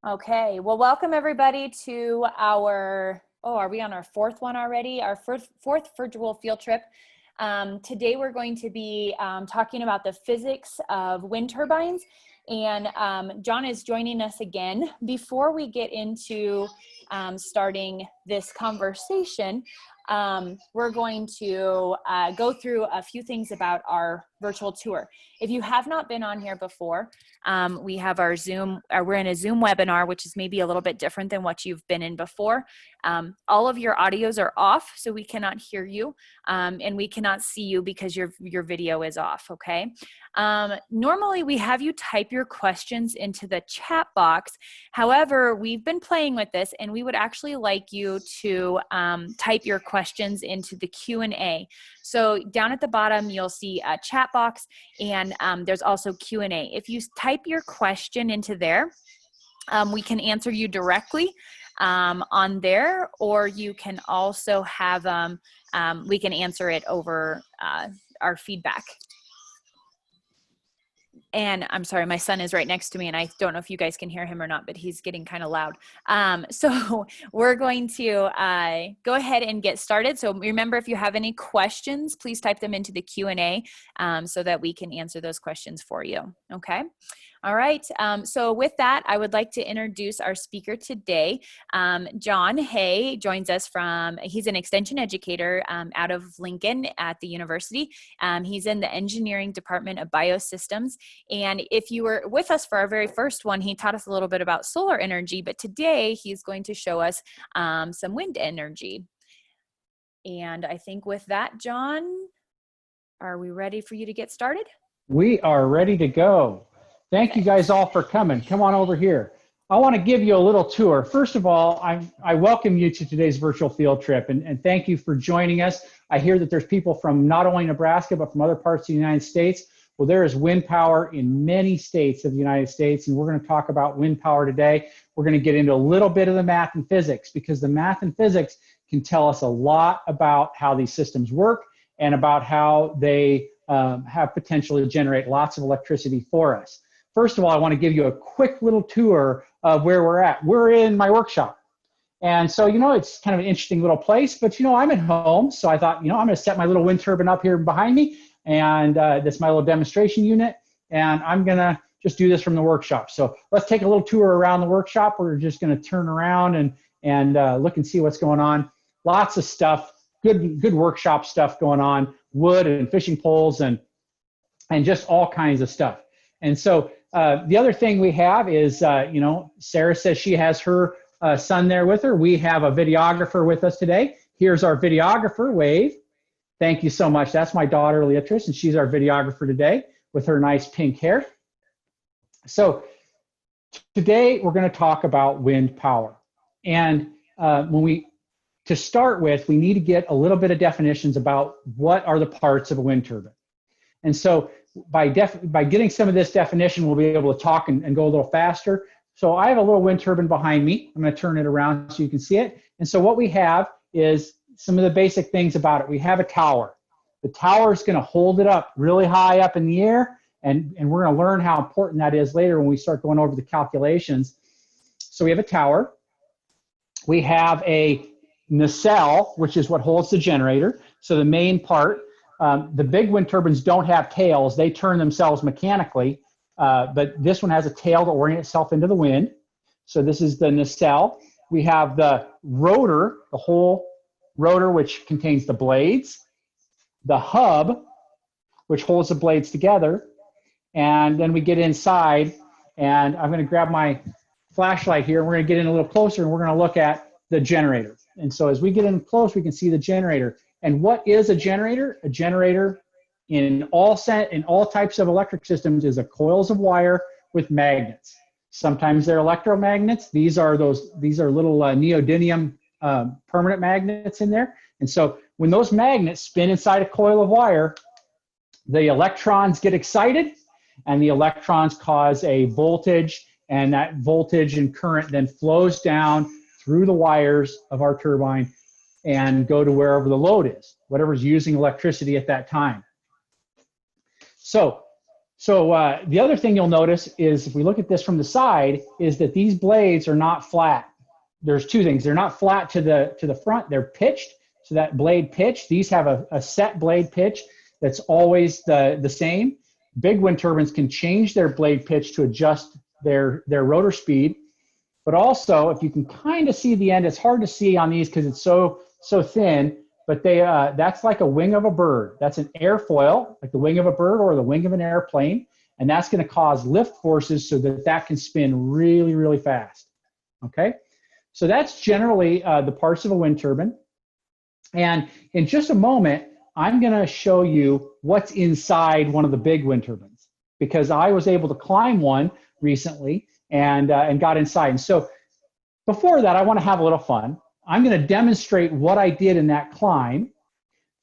Okay, well, welcome everybody to our, are we on our fourth one already? Our fourth virtual field trip. Today we're going to be talking about the physics of wind turbines, and John is joining us again. Before we get into starting this conversation, we're going to go through a few things about our virtual tour. If you have not been on here before, we have our Zoom, we're in a Zoom webinar, which is maybe a little bit different than what you've been in before. All of your audios are off, so we cannot hear you, and we cannot see you because your video is off, okay? Normally we have you type your questions into the chat box. However, we've been playing with this, and we would actually like you to type your questions into the Q&A. So down at the bottom, you'll see a chat box, and there's also Q&A. If you type your question into there, we can answer you directly on there, or you can also have, we can answer it over our feedback. And I'm sorry, my son is right next to me, and I don't know if you guys can hear him or not, but he's getting kind of loud. So we're going to go ahead and get started. So remember, if you have any questions, please type them into the Q&A so that we can answer those questions for you, okay? All right, so with that, I would like to introduce our speaker today. John Hay joins us he's an extension educator out of Lincoln at the university. He's in the engineering department of biosystems. And if you were with us for our very first one, he taught us a little bit about solar energy, but today he's going to show us some wind energy. And I think with that, John, are we ready for you to get started? We are ready to go. Thank you guys all for coming. Come on over here. I want to give you a little tour. First of all, I welcome you to today's virtual field trip, and thank you for joining us. I hear that there's people from not only Nebraska, but from other parts of the United States. Well, there is wind power in many states of the United States, and we're going to talk about wind power today. We're going to get into a little bit of the math and physics, because the math and physics can tell us a lot about how these systems work and about how they have potential to generate lots of electricity for us. First of all, I want to give you a quick little tour of where we're at. We're in my workshop. And so, it's kind of an interesting little place, but, I'm at home. So I thought, I'm going to set my little wind turbine up here behind me. And that's my little demonstration unit. And I'm going to just do this from the workshop. So let's take a little tour around the workshop. We're just going to turn around and look and see what's going on. Lots of stuff, good workshop stuff going on, wood and fishing poles and just all kinds of stuff. And so the other thing we have is, Sarah says she has her son there with her. We have a videographer with us today. Here's our videographer, wave. Thank you so much. That's my daughter, Leatrice, and she's our videographer today with her nice pink hair. So today we're going to talk about wind power. And to start with, we need to get a little bit of definitions about what are the parts of a wind turbine. And so by getting some of this definition, we'll be able to talk and go a little faster. So I have a little wind turbine behind me. I'm going to turn it around so you can see it. And so what we have is some of the basic things about it. We have a tower. The tower is going to hold it up really high up in the air, and we're going to learn how important that is later when we start going over the calculations. So we have a tower. We have a nacelle, which is what holds the generator. So the main part. The big wind turbines don't have tails. They turn themselves mechanically, but this one has a tail to orient itself into the wind. So this is the nacelle. We have the rotor, the whole rotor, which contains the blades, the hub, which holds the blades together, and then we get inside, and I'm going to grab my flashlight here. We're going to get in a little closer, and we're going to look at the generator. And so as we get in close, we can see the generator. And what is a generator? A generator in all types of electric systems is coils of wire with magnets. Sometimes they're electromagnets. These are little neodymium permanent magnets in there. And so when those magnets spin inside a coil of wire, the electrons get excited, and the electrons cause a voltage, and that voltage and current then flows down through the wires of our turbine and go to wherever the load is, whatever's using electricity at that time. So So the other thing you'll notice is if we look at this from the side is that these blades are not flat. There's two things. They're not flat to the front. They're pitched. So that blade pitch, these have a set blade pitch that's always the same. Big wind turbines can change their blade pitch to adjust their rotor speed. But also, if you can kind of see the end, it's hard to see on these because it's so thin, but that's like a wing of a bird. That's an airfoil, like the wing of a bird or the wing of an airplane, and that's going to cause lift forces so that can spin really, really fast. Okay, so that's generally the parts of a wind turbine. And in just a moment, I'm going to show you what's inside one of the big wind turbines because I was able to climb one recently and got inside. And so before that, I want to have a little fun. I'm going to demonstrate what I did in that climb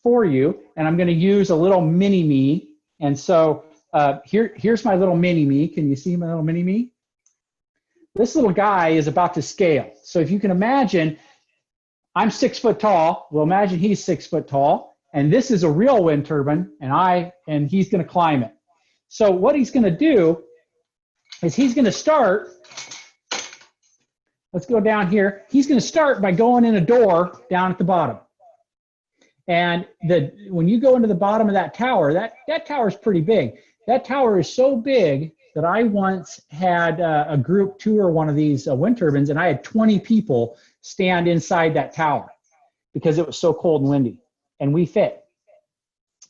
for you, and I'm going to use a little mini-me. And so here's my little mini-me. Can you see my little mini-me? This little guy is about to scale. So if you can imagine, I'm 6 foot tall. Well, imagine he's 6 foot tall, and this is a real wind turbine, and he's going to climb it. So what he's going to do is he's going to start. Let's go down here. He's going to start by going in a door down at the bottom. And when you go into the bottom of that tower, that tower is pretty big. That tower is so big that I once had a group tour one of these wind turbines, and I had 20 people stand inside that tower because it was so cold and windy, and we fit.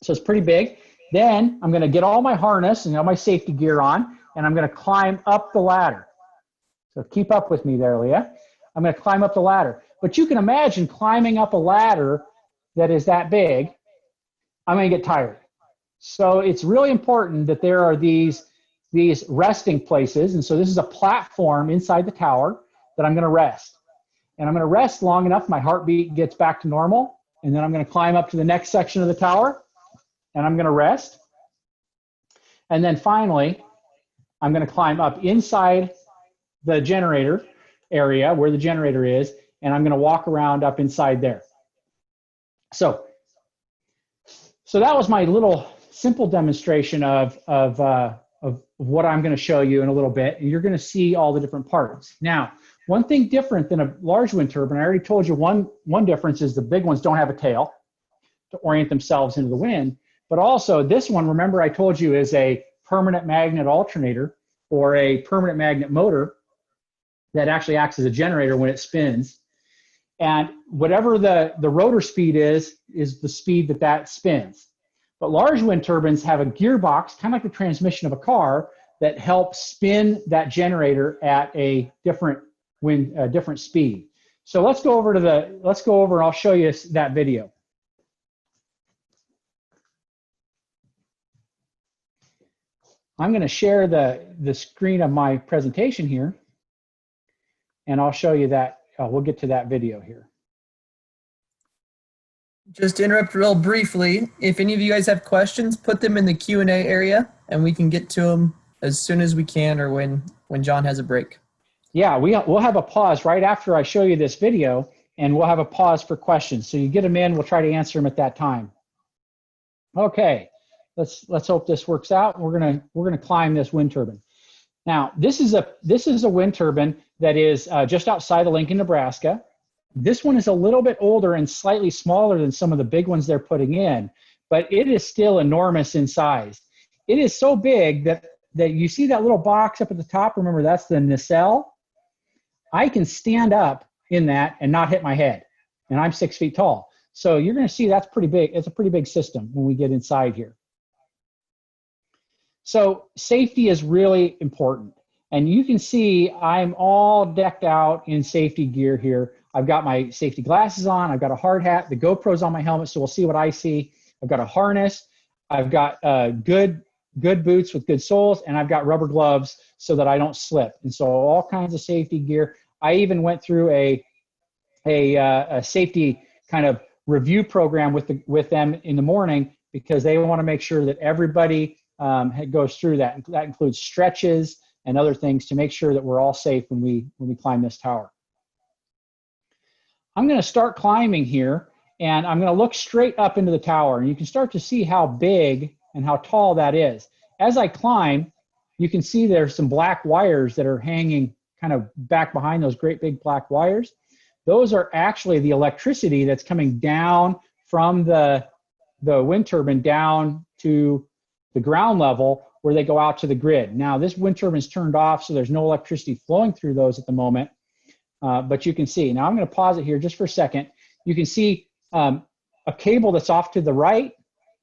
So it's pretty big. Then I'm going to get all my harness and all my safety gear on, and I'm going to climb up the ladder. So keep up with me there, Leah. I'm going to climb up the ladder. But you can imagine climbing up a ladder that is that big, I'm going to get tired. So it's really important that there are these resting places. And so this is a platform inside the tower that I'm going to rest. And I'm going to rest long enough my heartbeat gets back to normal. And then I'm going to climb up to the next section of the tower, and I'm going to rest. And then finally, I'm going to climb up inside the generator area where the generator is, and I'm going to walk around up inside there. So that was my little simple demonstration of what I'm going to show you in a little bit, and you're going to see all the different parts. Now, one thing different than a large wind turbine, I already told you one difference is the big ones don't have a tail to orient themselves into the wind, but also this one, remember I told you, is a permanent magnet alternator or a permanent magnet motor that actually acts as a generator when it spins. And whatever the rotor speed is the speed that spins. But large wind turbines have a gearbox, kind of like the transmission of a car, that helps spin that generator at a different speed. So let's go over and I'll show you that video. I'm going to share the screen of my presentation here, and I'll show you that. We'll get to that video here. Just to interrupt real briefly, if any of you guys have questions, put them in the Q&A area, and we can get to them as soon as we can or when John has a break. Yeah, we'll have a pause right after I show you this video, and we'll have a pause for questions. So you get them in, we'll try to answer them at that time. Okay, let's hope this works out. We're gonna climb this wind turbine. Now, this is a wind turbine that is just outside of Lincoln, Nebraska. This one is a little bit older and slightly smaller than some of the big ones they're putting in, but it is still enormous in size. It is so big that you see that little box up at the top. Remember, that's the nacelle. I can stand up in that and not hit my head, and I'm 6 feet tall. So you're going to see that's pretty big. It's a pretty big system when we get inside here. So safety is really important. And you can see I'm all decked out in safety gear here. I've got my safety glasses on. I've got a hard hat. The GoPro's on my helmet, so we'll see what I see. I've got a harness. I've got good boots with good soles, and I've got rubber gloves so that I don't slip. And so all kinds of safety gear. I even went through a safety kind of review program with them in the morning because they want to make sure that everybody goes through that. That includes stretches and other things to make sure that we're all safe when we climb this tower. I'm going to start climbing here, and I'm going to look straight up into the tower, and you can start to see how big and how tall that is. as I climb, you can see there's some black wires that are hanging kind of back behind those great big black wires. Those are actually the electricity that's coming down from the wind turbine down to the ground level where they go out to the grid. Now, this wind turbine is turned off, so there's no electricity flowing through those at the moment, but you can see. Now, I'm going to pause it here just for a second. You can see a cable that's off to the right.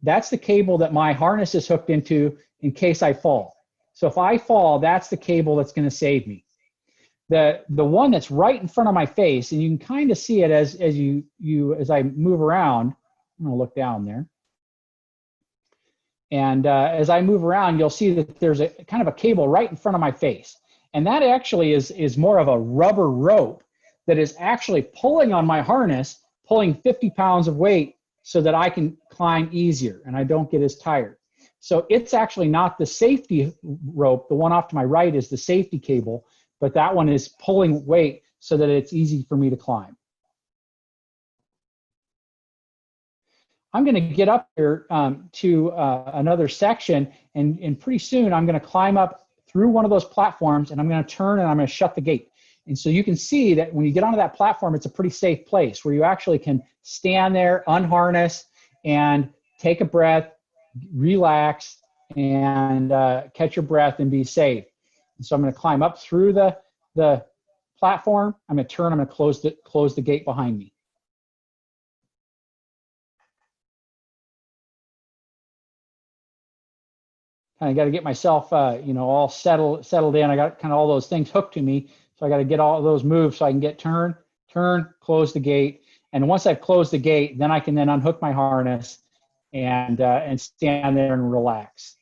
That's the cable that my harness is hooked into in case I fall. So if I fall, that's the cable that's going to save me. The one that's right in front of my face, and you can kind of see it as I move around. I'm going to look down there. And as I move around, you'll see that there's a kind of a cable right in front of my face. And that actually is more of a rubber rope that is actually pulling on my harness, pulling 50 pounds of weight so that I can climb easier and I don't get as tired. So it's actually not the safety rope. The one off to my right is the safety cable, but that one is pulling weight so that it's easy for me to climb. I'm going to get up here to another section, and pretty soon I'm going to climb up through one of those platforms, and I'm going to turn and I'm going to shut the gate. And so you can see that when you get onto that platform, it's a pretty safe place where you actually can stand there, unharness, and take a breath, relax, and catch your breath and be safe. And so I'm going to climb up through the platform. I'm going to turn. I'm going to close the gate behind me. Kind of got to get myself, all settled in. I got kind of all those things hooked to me, so I got to get all of those moved so I can get turn, close the gate, and once I've closed the gate, then I can then unhook my harness and stand there and relax.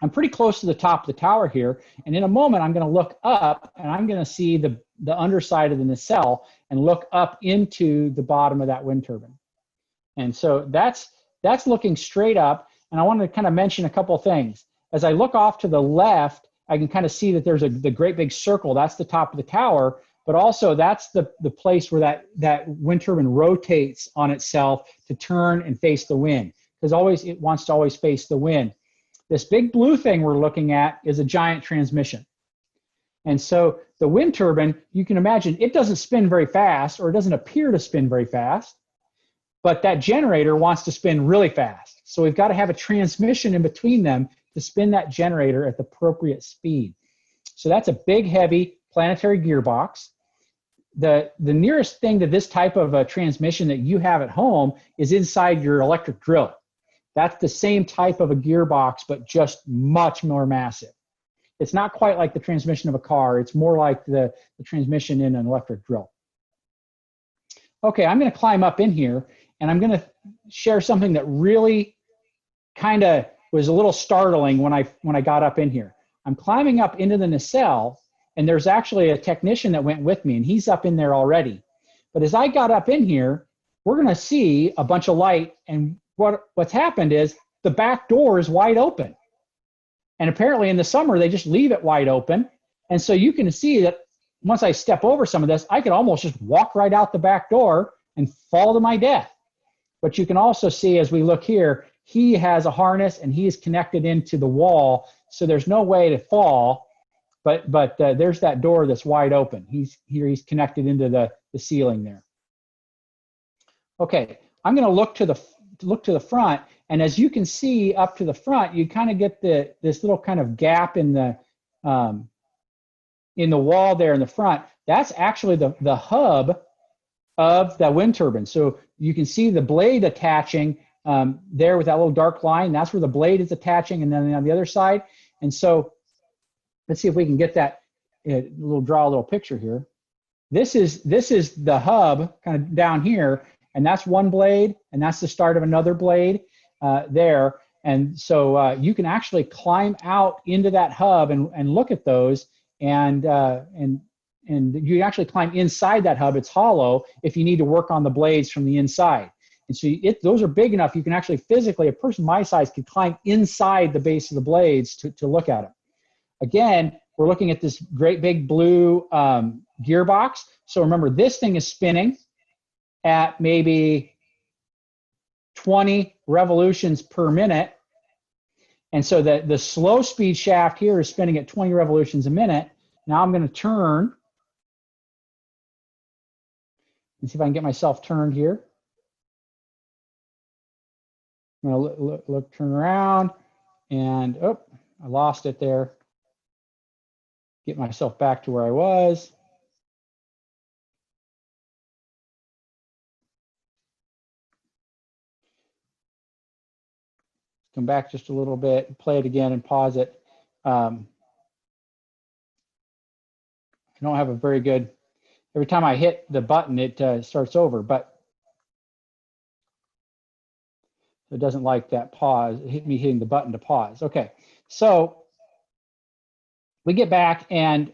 I'm pretty close to the top of the tower here, and in a moment I'm going to look up and I'm going to see the underside of the nacelle and look up into the bottom of that wind turbine. And so that's looking straight up, and I want to kind of mention a couple things. As I look off to the left, I can kind of see that there's the great big circle. That's the top of the tower, but also that's the place where that wind turbine rotates on itself to turn and face the wind, because it wants to always face the wind. This big blue thing we're looking at is a giant transmission. And so the wind turbine, you can imagine, it doesn't spin very fast, or it doesn't appear to spin very fast, but that generator wants to spin really fast. So we've got to have a transmission in between them to spin that generator at the appropriate speed. So that's a big, heavy planetary gearbox. The nearest thing to this type of a transmission that you have at home is inside your electric drill. That's the same type of a gearbox, but just much more massive. It's not quite like the transmission of a car. It's more like the transmission in an electric drill. Okay, I'm going to climb up in here, and I'm going to share something that really kind of was a little startling when I got up in here. I'm climbing up into the nacelle, and there's actually a technician that went with me, and he's up in there already. But as I got up in here, we're going to see a bunch of light, and what's happened is the back door is wide open. And apparently in the summer, they just leave it wide open. And so you can see that once I step over some of this, I could almost just walk right out the back door and fall to my death. But you can also see as we look here, he has a harness and he is connected into the wall, so there's no way to fall. But there's that door that's wide open. He's connected into the ceiling there. Okay, I'm going to look to the front, and as you can see up to the front, you kind of get this little kind of gap in the wall there in the front. That's actually the hub of the wind turbine. So you can see the blade attaching there with that little dark line. That's where the blade is attaching, and then on the other side. And so let's see if we can get that. Draw a little picture here. This is the hub kind of down here, and that's one blade, and that's the start of another blade there. And so you can actually climb out into that hub and look at those, and you actually climb inside that hub. It's hollow if you need to work on the blades from the inside. And so those are big enough, you can actually physically, a person my size could climb inside the base of the blades to look at them. Again, we're looking at this great big blue gearbox. So remember, this thing is spinning at maybe 20 revolutions per minute. And so the slow speed shaft here is spinning at 20 revolutions a minute. Now I'm going to turn and see if I can get myself turned here. I'm going to turn around, and oh, I lost it there. Get myself back to where I was. Come back just a little bit, play it again and pause it. I don't have a very good, every time I hit the button, it starts over, but it doesn't like that pause, me hitting the button to pause. Okay, so we get back, and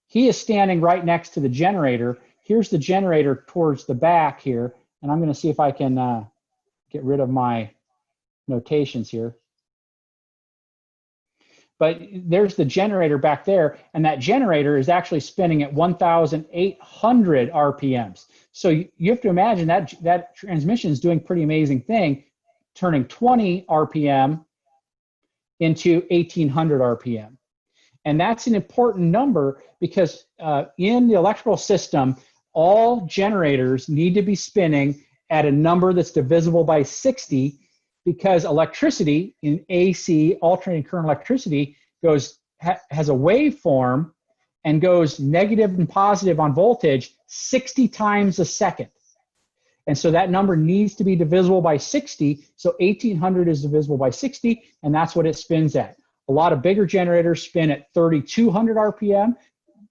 he is standing right next to the generator. Here's the generator towards the back here, and I'm going to see if I can get rid of my notations here. But there's the generator back there, and that generator is actually spinning at 1,800 RPMs. So you have to imagine that transmission is doing a pretty amazing thing, turning 20 RPM into 1,800 RPM. And that's an important number because in the electrical system, all generators need to be spinning at a number that's divisible by 60, because electricity in AC, alternating current electricity, has a waveform and goes negative and positive on voltage 60 times a second. And so that number needs to be divisible by 60. So 1,800 is divisible by 60, and that's what it spins at. A lot of bigger generators spin at 3,200 RPM,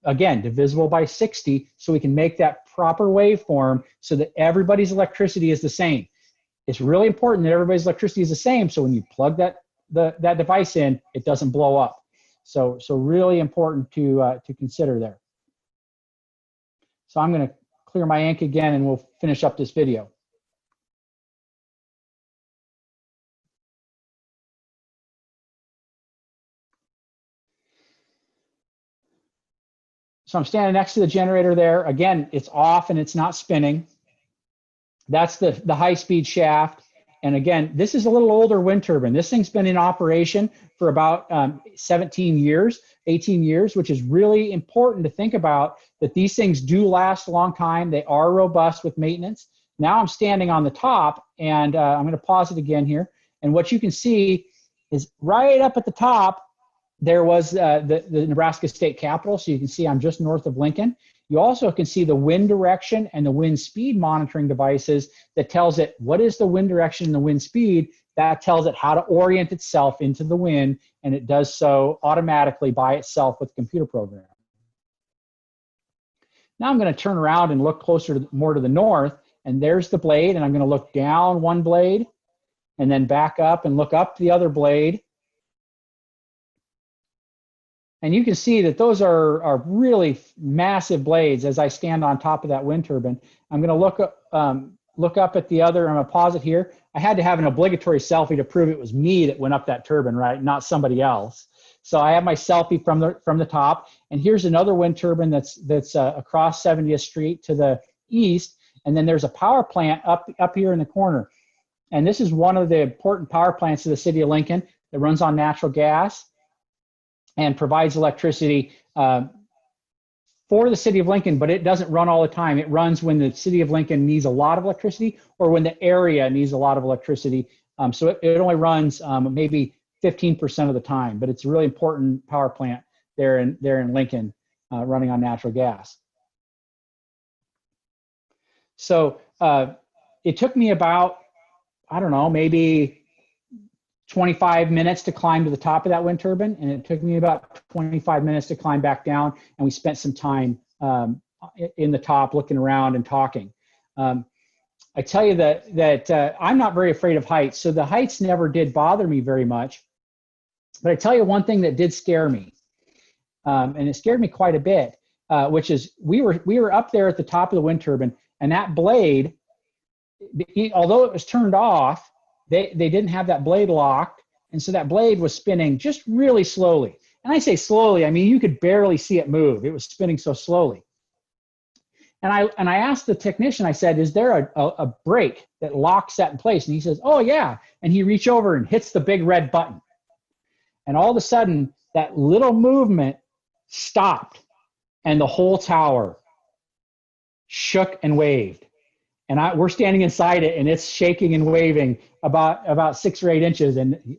again, divisible by 60, so we can make that proper waveform so that everybody's electricity is the same. It's really important that everybody's electricity is the same, so when you plug that device in, it doesn't blow up. So really important to consider there. So I'm going to clear my ink again, and we'll finish up this video. So I'm standing next to the generator there. Again, it's off and it's not spinning. That's the high-speed shaft. And again, this is a little older wind turbine. This thing's been in operation for about 17 years, 18 years, which is really important to think about, that these things do last a long time. They are robust with maintenance. Now I'm standing on the top, and I'm going to pause it again here. And what you can see is right up at the top, there was the Nebraska State Capitol. So you can see I'm just north of Lincoln. You also can see the wind direction and the wind speed monitoring devices that tells it what is the wind direction and the wind speed. That tells it how to orient itself into the wind, and it does so automatically by itself with the computer program. Now I'm going to turn around and look closer more to the north, and there's the blade, and I'm going to look down one blade and then back up and look up the other blade. And you can see that those are really massive blades as I stand on top of that wind turbine. I'm going to look up at the other. I'm going to pause it here. I had to have an obligatory selfie to prove it was me that went up that turbine, right? Not somebody else. So I have my selfie from the top. And here's another wind turbine that's across 70th Street to the east. And then there's a power plant up here in the corner. And this is one of the important power plants of the city of Lincoln that runs on natural gas and provides electricity for the city of Lincoln, but it doesn't run all the time. It runs when the city of Lincoln needs a lot of electricity or when the area needs a lot of electricity. So it only runs maybe 15% of the time, but it's a really important power plant there in Lincoln running on natural gas. So it took me about, I don't know, maybe 25 minutes to climb to the top of that wind turbine, and it took me about 25 minutes to climb back down, and we spent some time in the top looking around and talking. I tell you that I'm not very afraid of heights, so the heights never did bother me very much. But I tell you one thing that did scare me, and it scared me quite a bit, which is we were up there at the top of the wind turbine, and that blade, although it was turned off, they didn't have that blade locked, and so that blade was spinning just really slowly. And I say slowly, I mean you could barely see it move. It was spinning so slowly. And I asked the technician, I said, is there a brake that locks that in place? And he says, oh yeah. And he reached over and hits the big red button. And all of a sudden, that little movement stopped, and the whole tower shook and waved. And we're standing inside it, and it's shaking and waving about 6 or 8 inches, and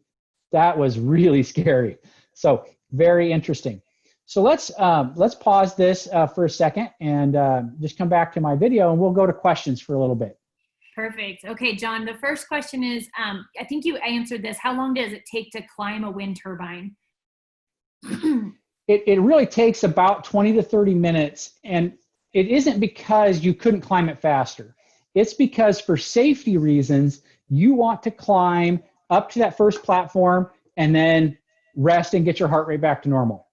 that was really scary. So very interesting. So let's pause this for a second and just come back to my video, and we'll go to questions for a little bit. Perfect. Okay, John, the first question is, I think you answered this. How long does it take to climb a wind turbine? It really takes about 20 to 30 minutes, and it isn't because you couldn't climb it faster. It's because for safety reasons, you want to climb up to that first platform and then rest and get your heart rate back to normal.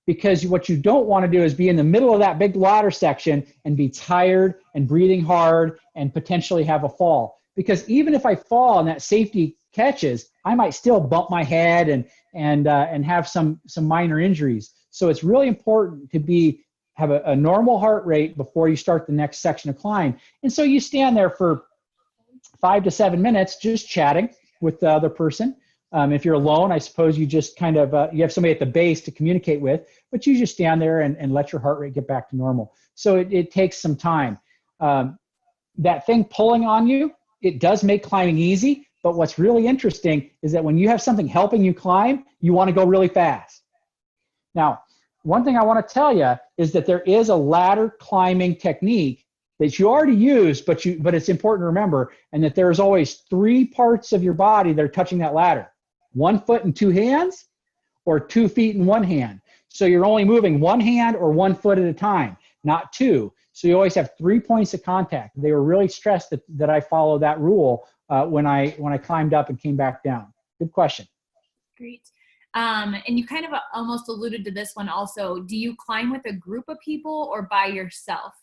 Because what you don't want to do is be in the middle of that big ladder section and be tired and breathing hard and potentially have a fall. Because even if I fall and that safety catches, I might still bump my head and have some minor injuries. So it's really important to have a normal heart rate before you start the next section of climb. And so you stand there for 5 to 7 minutes just chatting with the other person. If you're alone, I suppose you just kind of, you have somebody at the base to communicate with, but you just stand there and let your heart rate get back to normal. So it takes some time. That thing pulling on you, it does make climbing easy, but what's really interesting is that when you have something helping you climb, you want to go really fast. Now, one thing I want to tell you is that there is a ladder climbing technique that you already use, but it's important to remember, and that there's always 3 parts of your body that are touching that ladder. 1 foot and 2 hands, or 2 feet and 1 hand. So you're only moving 1 hand or 1 foot at a time, not 2. So you always have 3 points of contact. They were really stressed that I follow that rule when I climbed up and came back down. Good question. Great. And you kind of almost alluded to this one also. Do you climb with a group of people or by yourself?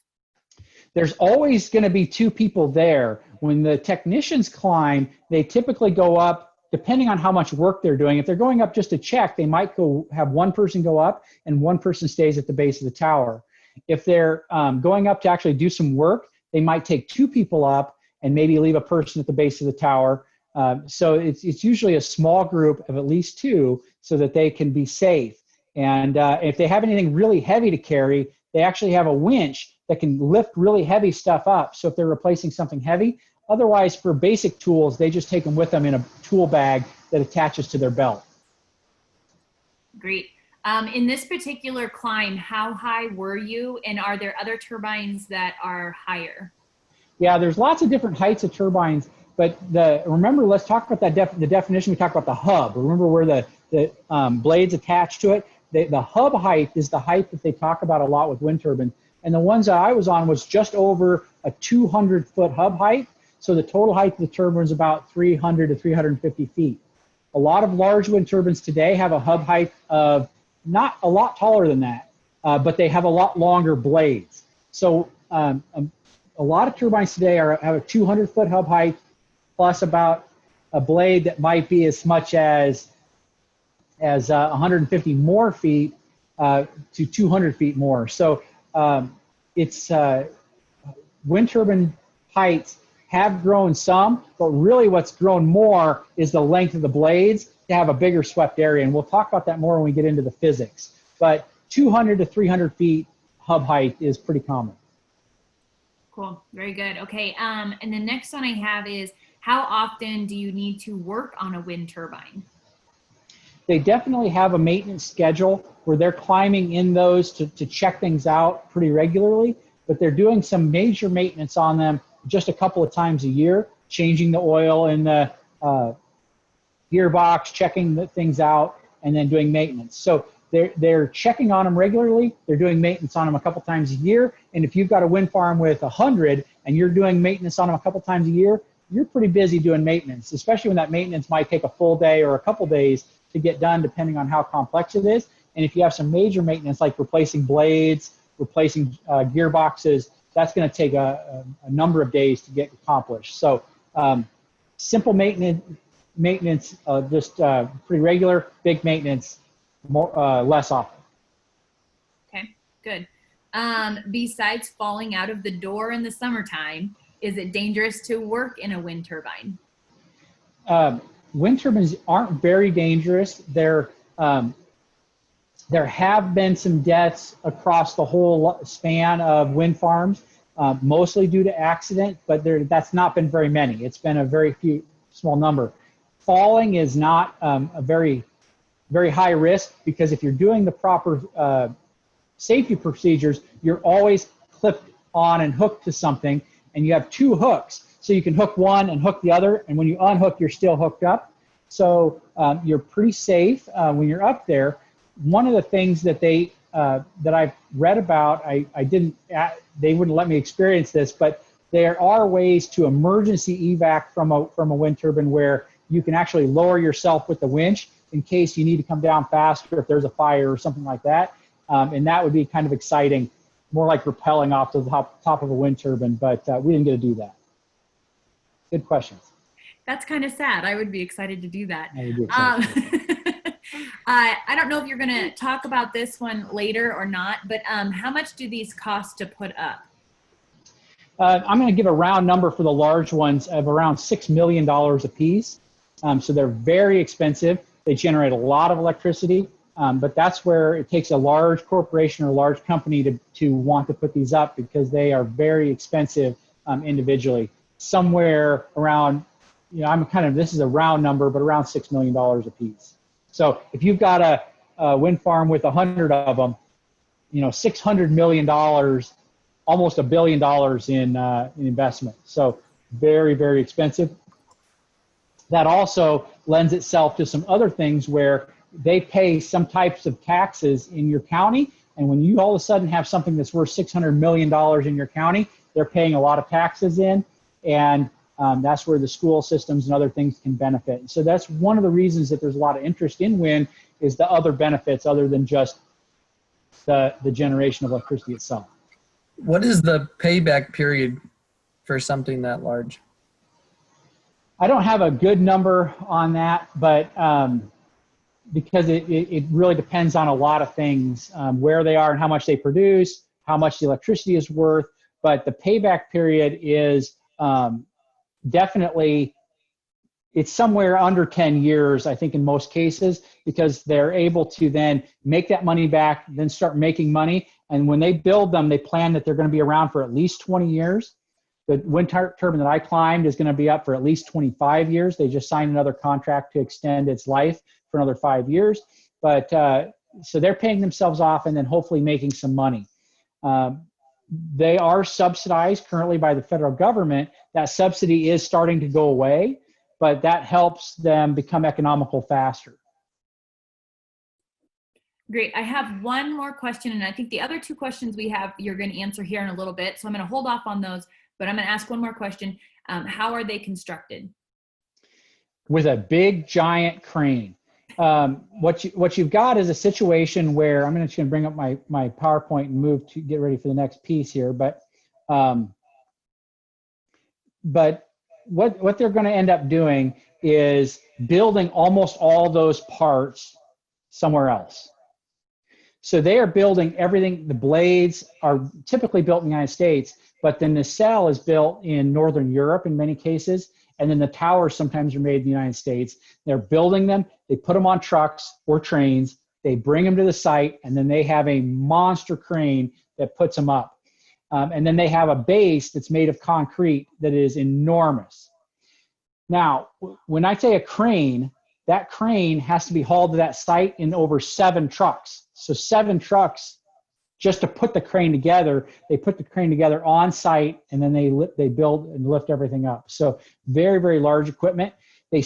There's always going to be 2 people there. When the technicians climb, they typically go up, depending on how much work they're doing. If they're going up just to check, they might have 1 person go up and 1 person stays at the base of the tower. If they're going up to actually do some work, they might take 2 people up and maybe leave a person at the base of the tower. So it's usually a small group of at least 2 so that they can be safe. And if they have anything really heavy to carry, they actually have a winch that can lift really heavy stuff up. So if they're replacing something heavy, otherwise for basic tools, they just take them with them in a tool bag that attaches to their belt. Great. In this particular climb, how high were you? And are there other turbines that are higher? Yeah, there's lots of different heights of turbines, but remember, let's talk about the definition. We talked about the hub. Remember where the blades attached to it? The hub height is the height that they talk about a lot with wind turbines. And the ones that I was on was just over a 200-foot hub height. So the total height of the turbine is about 300 to 350 feet. A lot of large wind turbines today have a hub height of not a lot taller than that, but they have a lot longer blades. So a lot of turbines today have a 200-foot hub height plus about a blade that might be as much as 150 more feet to 200 feet more. So it's wind turbine heights have grown some, but really what's grown more is the length of the blades to have a bigger swept area. And we'll talk about that more when we get into the physics. But 200 to 300 feet hub height is pretty common. Cool. Very good. Okay. And the next one I have is, how often do you need to work on a wind turbine? They definitely have a maintenance schedule where they're climbing in those to check things out pretty regularly, but they're doing some major maintenance on them just a couple of times a year, changing the oil in the gearbox, checking the things out, and then doing maintenance. So they're checking on them regularly. They're doing maintenance on them a couple times a year. And if you've got a wind farm with 100 and you're doing maintenance on them a couple times a year, you're pretty busy doing maintenance, especially when that maintenance might take a full day or a couple days to get done, depending on how complex it is. And if you have some major maintenance, like replacing blades, replacing gearboxes, that's going to take a number of days to get accomplished. So simple maintenance, just pretty regular. Big maintenance, less often. Okay, good. Besides falling out of the door in the summertime, is it dangerous to work in a wind turbine? Wind turbines aren't very dangerous. They're There have been some deaths across the whole span of wind farms, mostly due to accident, but that's not been very many. It's been a very small number. Falling is not a very high risk, because if you're doing the proper safety procedures, you're always clipped on and hooked to something, and you have two hooks. So you can hook one and hook the other, and when you unhook, you're still hooked up. So you're pretty safe when you're up there. One of the things that that I've read about, they wouldn't let me experience this, but there are ways to emergency evac from a wind turbine where you can actually lower yourself with the winch in case you need to come down faster if there's a fire or something like that. And that would be kind of exciting, more like rappelling off to the top of a wind turbine, but we didn't get to do that. Good questions. That's kind of sad. I would be excited to do that. I would be excited. I don't know if you're going to talk about this one later or not, but how much do these cost to put up? I'm going to give a round number for the large ones of around $6 million a piece. So they're very expensive. They generate a lot of electricity, but that's where it takes a large corporation or a large company to want to put these up, because they are very expensive individually. Somewhere around, this is a round number, but around $6 million a piece. So if you've got a wind farm with 100 of them, $600 million, almost $1 billion in investment. So very, very expensive. That also lends itself to some other things where they pay some types of taxes in your county. And when you all of a sudden have something that's worth $600 million in your county, they're paying a lot of taxes in. And that's where the school systems and other things can benefit. And so that's one of the reasons that there's a lot of interest in wind, is the other benefits other than just the generation of electricity itself. What is the payback period for something that large? I don't have a good number on that, but because it really depends on a lot of things, where they are and how much they produce, how much the electricity is worth. But the payback period is definitely, it's somewhere under 10 years, I think, in most cases, because they're able to then make that money back, then start making money. And when they build them, they plan that they're going to be around for at least 20 years. The wind turbine that I climbed is going to be up for at least 25 years. They just signed another contract to extend its life for another 5 years. But so they're paying themselves off and then hopefully making some money. They are subsidized currently by the federal government. That subsidy is starting to go away, but that helps them become economical faster. Great. I have one more question, and I think the other two questions we have, you're going to answer here in a little bit. So I'm going to hold off on those, but I'm going to ask one more question. How are they constructed? With a big, giant crane. What you've got is a situation where, I'm just going to bring up my PowerPoint and move to get ready for the next piece here. But what they're going to end up doing is building almost all those parts somewhere else. So they are building everything. The blades are typically built in the United States, but the nacelle is built in Northern Europe in many cases. And then the towers sometimes are made in the United States. They're building them. They put them on trucks or trains. They bring them to the site, and then they have a monster crane that puts them up. And then they have a base that's made of concrete that is enormous. Now, when I say a crane, that crane has to be hauled to that site in over 7 trucks. So 7 trucks just to put the crane together. They put the crane together on site, and then they build and lift everything up. So very, very large equipment. They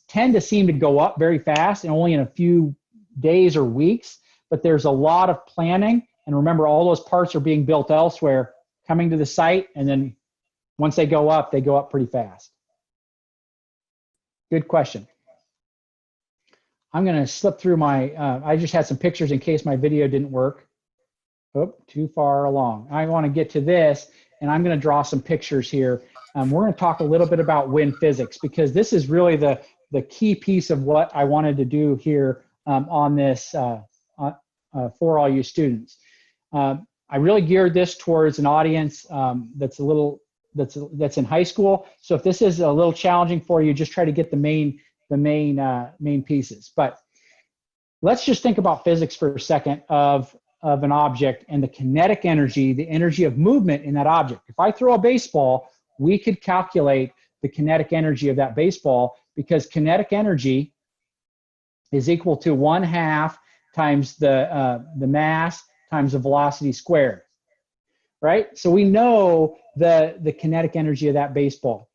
tend to seem to go up very fast and only in a few days or weeks, but there's a lot of planning. And remember, all those parts are being built elsewhere, coming to the site, and then once they go up pretty fast. Good question. I'm going to slip through my, I just had some pictures in case my video didn't work. Oh, too far along. I want to get to this, and I'm going to draw some pictures here. We're going to talk a little bit about wind physics, because this is really the key piece of what I wanted to do here on this for all you students. I really geared this towards an audience that's in high school. So if this is a little challenging for you, just try to get the main pieces. But let's just think about physics for a second of an object and the kinetic energy, the energy of movement in that object. If I throw a baseball, we could calculate the kinetic energy of that baseball, because kinetic energy is equal to 1/2 times the mass times the velocity squared, right? So we know the kinetic energy of that baseball.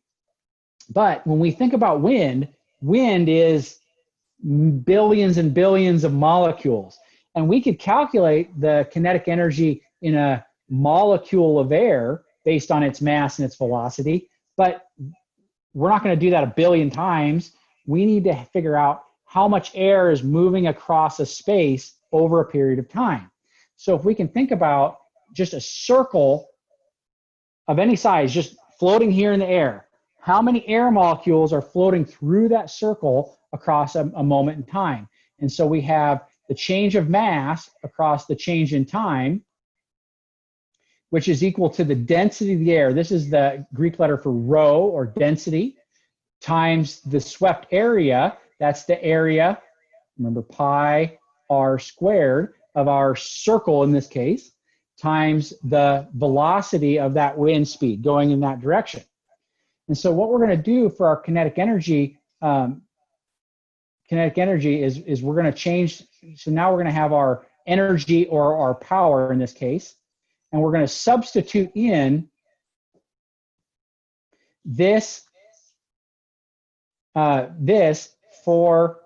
But when we think about wind, wind is billions and billions of molecules. And we could calculate the kinetic energy in a molecule of air based on its mass and its velocity. But we're not going to do that a billion times. We need to figure out how much air is moving across a space over a period of time. So if we can think about just a circle of any size, just floating here in the air, how many air molecules are floating through that circle across a moment in time? And so we have the change of mass across the change in time, which is equal to the density of the air. This is the Greek letter for rho, or density, times the swept area. That's the area, remember, pi r squared of our circle in this case, times the velocity of that wind speed going in that direction. And so what we're going to do for our kinetic energy is we're going to change. So now we're going to have our energy, or our power in this case, and we're going to substitute in this for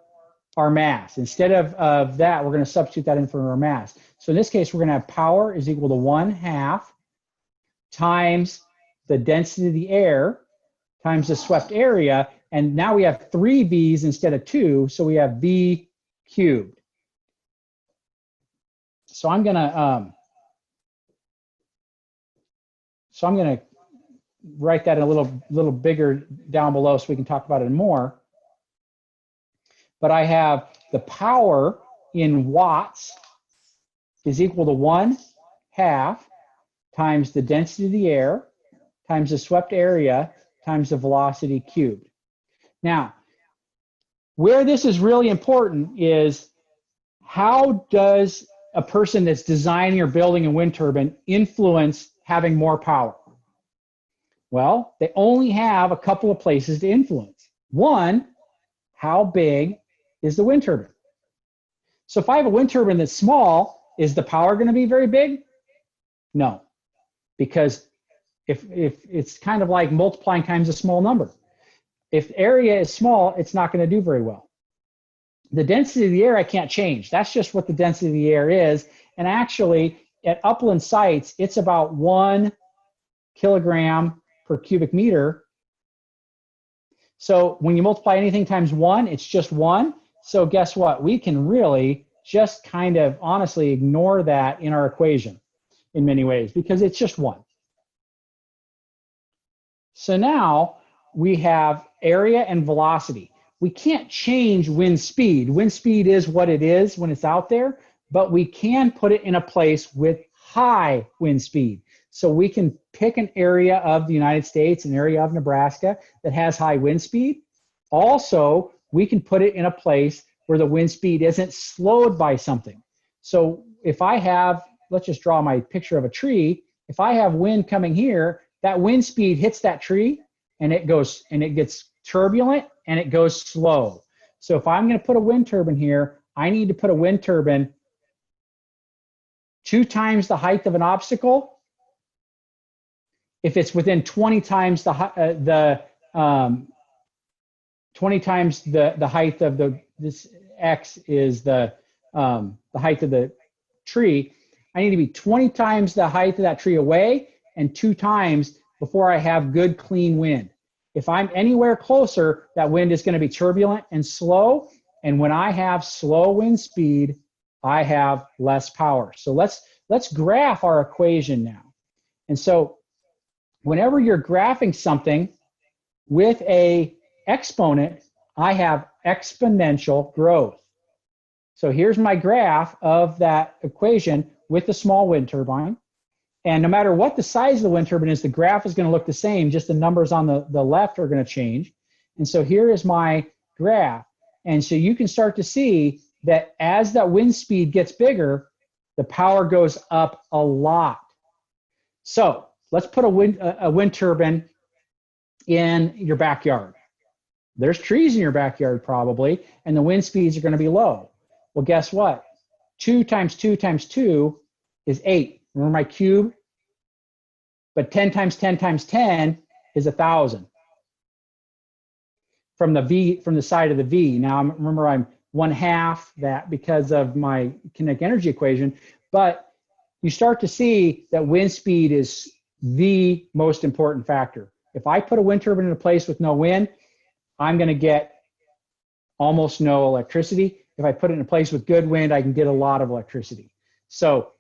our mass. Instead of that, we're going to substitute that in for our mass. So in this case, we're going to have power is equal to 1/2 times the density of the air times the swept area. And now we have 3 V's instead of 2, so we have V cubed. So I'm gonna write that a little bigger down below so we can talk about it more. But I have the power in watts is equal to 1/2 times the density of the air times the swept area times the velocity cubed. Now, where this is really important is, how does a person that's designing or building a wind turbine influence having more power? Well, they only have a couple of places to influence. One, how big is the wind turbine? So if I have a wind turbine that's small, is the power going to be very big? No, because if it's kind of like multiplying times a small number. If area is small, it's not going to do very well. The density of the air I can't change. That's just what the density of the air is. And actually, at upland sites, it's about 1 kilogram per cubic meter. So when you multiply anything times 1, it's just 1. So guess what? We can really just kind of honestly ignore that in our equation in many ways, because it's just 1. So now we have area and velocity. We can't change wind speed. Wind speed is what it is when it's out there, but we can put it in a place with high wind speed. So we can pick an area of the United States, an area of Nebraska that has high wind speed. Also, we can put it in a place where the wind speed isn't slowed by something. So if I have, let's just draw my picture of a tree. If I have wind coming here, that wind speed hits that tree and it gets turbulent and it goes slow. So if I'm going to put a wind turbine here, I need to put a wind turbine 2 times the height of an obstacle. If it's within 20 times the height of this X is the height of the tree, I need to be 20 times the height of that tree away and 2 times before I have good clean wind. If I'm anywhere closer, that wind is going to be turbulent and slow. And when I have slow wind speed, I have less power. So let's graph our equation now. And so whenever you're graphing something with a exponent, I have exponential growth. So here's my graph of that equation with the small wind turbine. And no matter what the size of the wind turbine is, the graph is going to look the same, just the numbers on the left are going to change. And so here is my graph. And so you can start to see that as that wind speed gets bigger, the power goes up a lot. So let's put a wind turbine in your backyard. There's trees in your backyard probably, and the wind speeds are going to be low. Well, guess what? 2 times 2 times 2 is 8. Remember my cube? But 10 times 10 times 10 is 1,000. From the side of the V. Now, remember, I'm 1/2 that because of my kinetic energy equation, but you start to see that wind speed is the most important factor. If I put a wind turbine in a place with no wind, I'm going to get almost no electricity. If I put it in a place with good wind, I can get a lot of electricity. So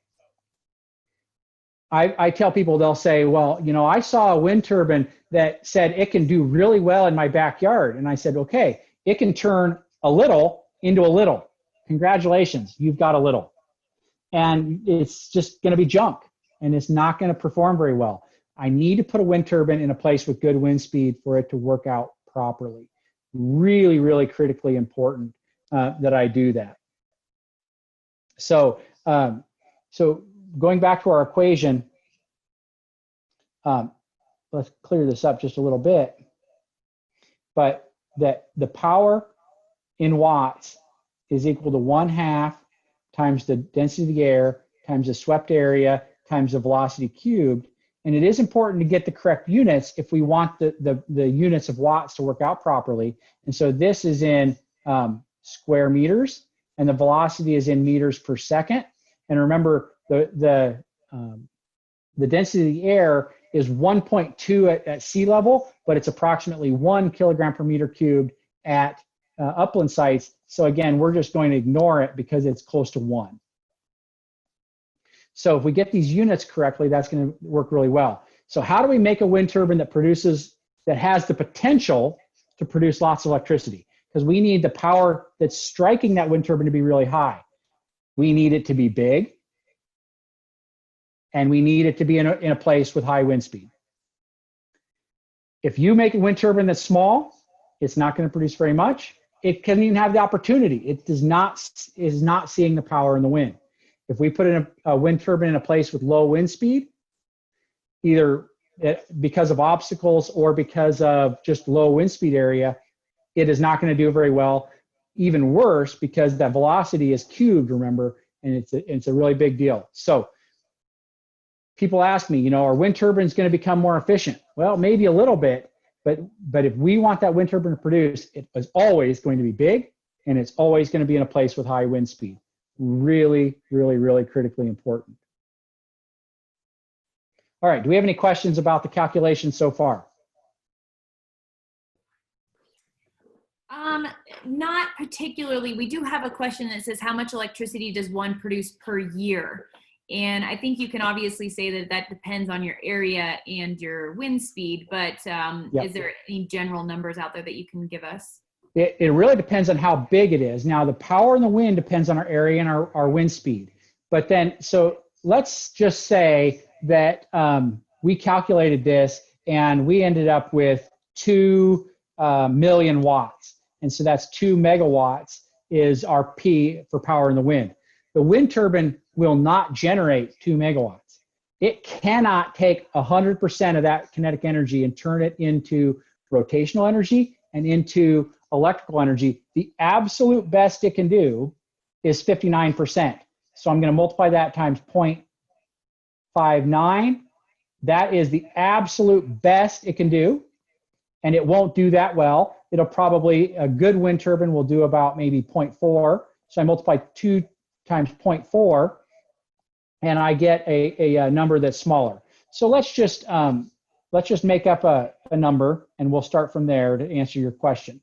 I tell people, they'll say, well, you know, I saw a wind turbine that said it can do really well in my backyard. And I said, okay, it can turn a little into a little. Congratulations, you've got a little. And it's just going to be junk, and it's not going to perform very well. I need to put a wind turbine in a place with good wind speed for it to work out properly. Really, really critically important that I do that. So, so going back to our equation, let's clear this up just a little bit. But that the power in watts is equal to 1/2 times the density of the air times the swept area times the velocity cubed. And it is important to get the correct units if we want the units of watts to work out properly. And so this is in square meters, and the velocity is in meters per second. And remember, the density of the air is 1.2 at sea level, but it's approximately 1 kilogram per meter cubed at upland sites. So again, we're just going to ignore it because it's close to 1. So if we get these units correctly, that's going to work really well. So how do we make a wind turbine that has the potential to produce lots of electricity? Because we need the power that's striking that wind turbine to be really high. We need it to be big, and we need it to be in a place with high wind speed. If you make a wind turbine that's small, it's not going to produce very much. It doesn't even have the opportunity. It is not seeing the power in the wind. If we put in a wind turbine in a place with low wind speed, either because of obstacles or because of just low wind speed area, it is not going to do very well. Even worse, because that velocity is cubed, remember, and it's a really big deal. So people ask me, you know, are wind turbines going to become more efficient? Well, maybe a little bit, but if we want that wind turbine to produce, it is always going to be big, and it's always going to be in a place with high wind speed. Really, really, really critically important. All right, do we have any questions about the calculation so far? Not particularly. We do have a question that says, how much electricity does one produce per year? And I think you can obviously say that depends on your area and your wind speed, but Yep. Is there any general numbers out there that you can give us? It really depends on how big it is. Now, the power in the wind depends on our area and our wind speed. But then, so let's just say that we calculated this and we ended up with 2 million watts. And so that's 2 megawatts is our P for power in the wind. The wind turbine will not generate 2 megawatts. It cannot take 100% of that kinetic energy and turn it into rotational energy and into electrical energy. The absolute best it can do is 59%. So I'm going to multiply that times 0.59. That is the absolute best it can do. And it won't do that well. It'll probably, a good wind turbine will do about maybe 0.4. So I multiply 2 times 0.4, and I get a number that's smaller. So let's just make up a number, and we'll start from there to answer your question.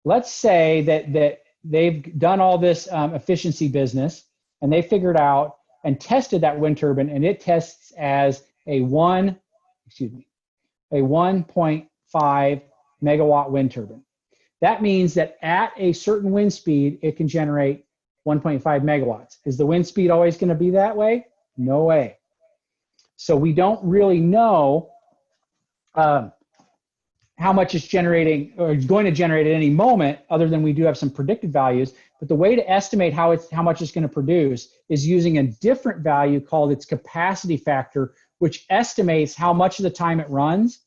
Let's say that they've done all this efficiency business, and they figured out and tested that wind turbine, and it tests as a 1.5 megawatt wind turbine. That means that at a certain wind speed, it can generate 1.5 megawatts. Is the wind speed always going to be that way? No way. So we don't really know how much it's generating or going to generate at any moment, other than we do have some predicted values. But the way to estimate how much it's going to produce is using a different value called its capacity factor, which estimates how much of the time it runs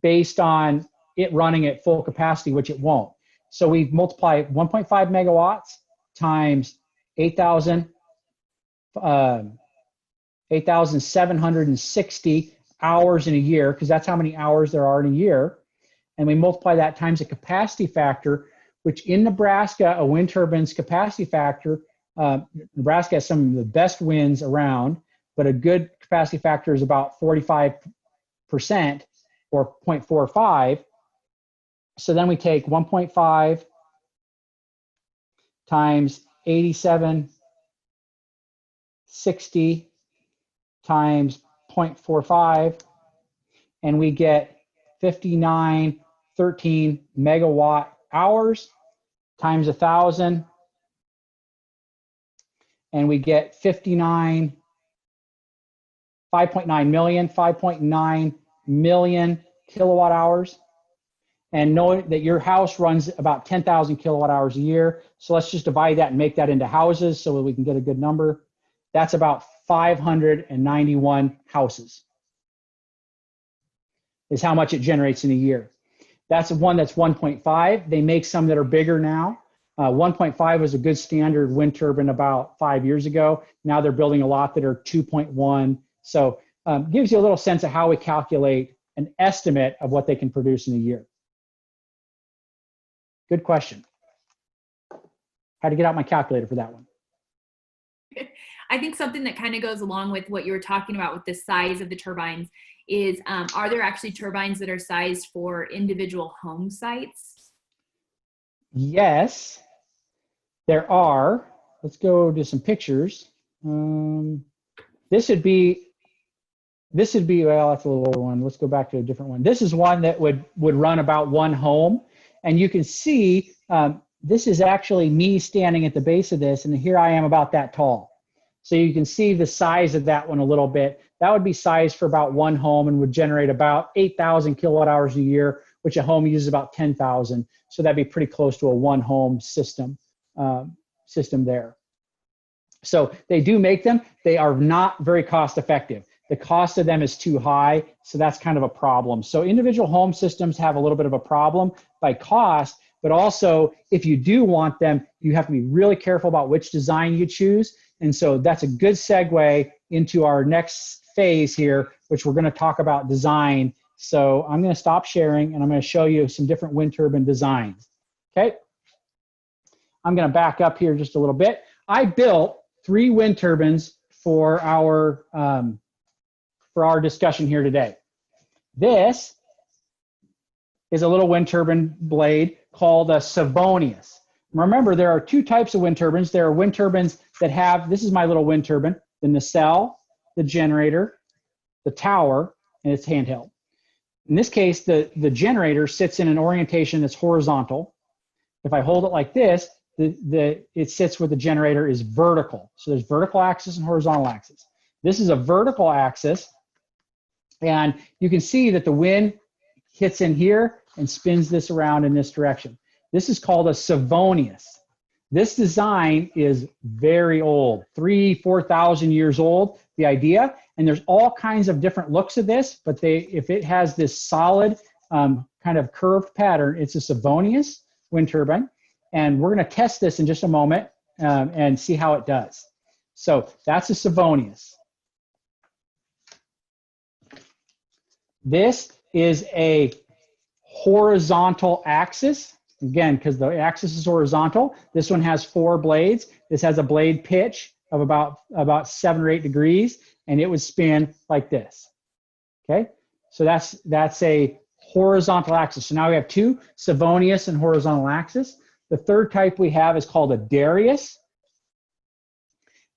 based on it running at full capacity, which it won't. So we multiply 1.5 megawatts times 8,760 hours in a year, because that's how many hours there are in a year. And we multiply that times a capacity factor, which in Nebraska, a wind turbine's capacity factor, Nebraska has some of the best winds around, but a good capacity factor is about 45% or 0.45. So then we take 1.5 times 8760 times 0.45, and we get 5913 megawatt hours times 1,000, and we get 5.9 million kilowatt hours. And know that your house runs about 10,000 kilowatt hours a year. So let's just divide that and make that into houses so that we can get a good number. That's about 591 houses is how much it generates in a year. That's one that's 1.5. They make some that are bigger now. 1.5 was a good standard wind turbine about 5 years ago. Now they're building a lot that are 2.1. So gives you a little sense of how we calculate an estimate of what they can produce in a year. Good question. Had to get out my calculator for that one. I think something that kind of goes along with what you were talking about with the size of the turbines is, are there actually turbines that are sized for individual home sites? Yes, there are. Let's go to some pictures. This would be, well, that's a little older one. Let's go back to a different one. This is one that would run about one home. And you can see, this is actually me standing at the base of this, and here I am about that tall. So you can see the size of that one a little bit. That would be sized for about one home and would generate about 8,000 kilowatt hours a year, which a home uses about 10,000. So that'd be pretty close to a one home system there. So they do make them. They are not very cost effective. The cost of them is too high, so that's kind of a problem. So individual home systems have a little bit of a problem by cost, but also if you do want them, you have to be really careful about which design you choose. And so that's a good segue into our next phase here, which we're going to talk about design. So I'm going to stop sharing and I'm going to show you some different wind turbine designs. Okay. I'm going to back up here just a little bit. I built 3 wind turbines for our discussion here today. This is a little wind turbine blade called a Savonius. Remember, there are 2 types of wind turbines. There are wind turbines that have, this is my little wind turbine, the nacelle, the generator, the tower, and it's handheld. In this case, the generator sits in an orientation that's horizontal. If I hold it like this, it sits where the generator is vertical. So there's vertical axis and horizontal axis. This is a vertical axis, and you can see that the wind hits in here and spins this around in this direction. This is called a Savonius. This design is very old, 4,000 years old, the idea, and there's all kinds of different looks of this, but if it has this solid kind of curved pattern, it's a Savonius wind turbine, and we're gonna test this in just a moment and see how it does. So that's a Savonius. This is a horizontal axis. Again, because the axis is horizontal, this one has 4 blades. This has a blade pitch of about 7 or 8 degrees, and it would spin like this. Okay, so that's a horizontal axis. So now we have 2, Savonius and horizontal axis. The third type we have is called a Darius.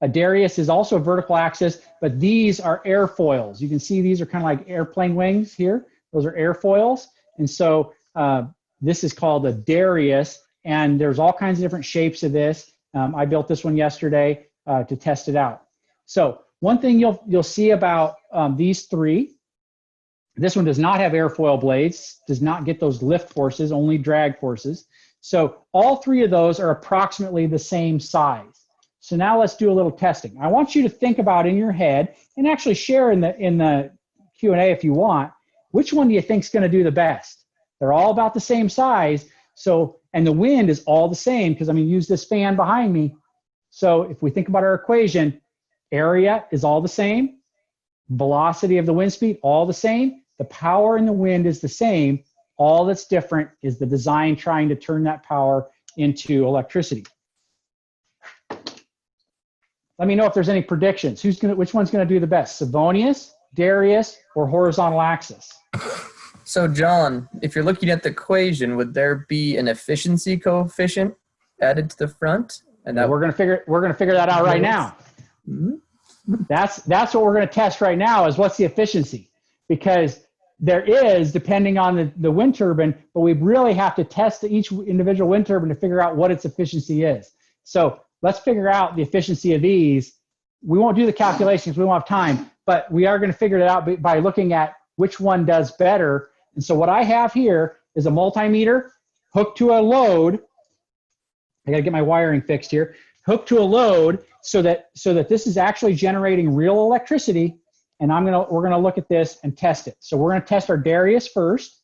A Darius is also a vertical axis, but these are airfoils. You can see these are kind of like airplane wings here. Those are airfoils, and so this is called a Darius, and there's all kinds of different shapes of this. I built this one yesterday to test it out. So one thing you'll see about these 3, this one does not have airfoil blades, does not get those lift forces, only drag forces. So all three of those are approximately the same size. So now let's do a little testing. I want you to think about in your head, and actually share in the Q&A if you want, which one do you think is going to do the best? They're all about the same size. So, and the wind is all the same because I'm going to use this fan behind me. So if we think about our equation, area is all the same. Velocity of the wind speed, all the same. The power in the wind is the same. All that's different is the design trying to turn that power into electricity. Let me know if there's any predictions. Which one's going to do the best? Savonius, Darius, or horizontal axis? So John, if you're looking at the equation, would there be an efficiency coefficient added to the front? And that we're going to figure that out right now. Mm-hmm. That's what we're going to test right now is what's the efficiency, because there is, depending on the wind turbine, but we really have to test each individual wind turbine to figure out what its efficiency is. So let's figure out the efficiency of these. We won't do the calculations, we won't have time, but we are going to figure it out by looking at which one does better. And so what I have here is a multimeter hooked to a load. I got to get my wiring fixed here. Hooked to a load so that this is actually generating real electricity. And we're gonna look at this and test it. So we're gonna test our Darius first.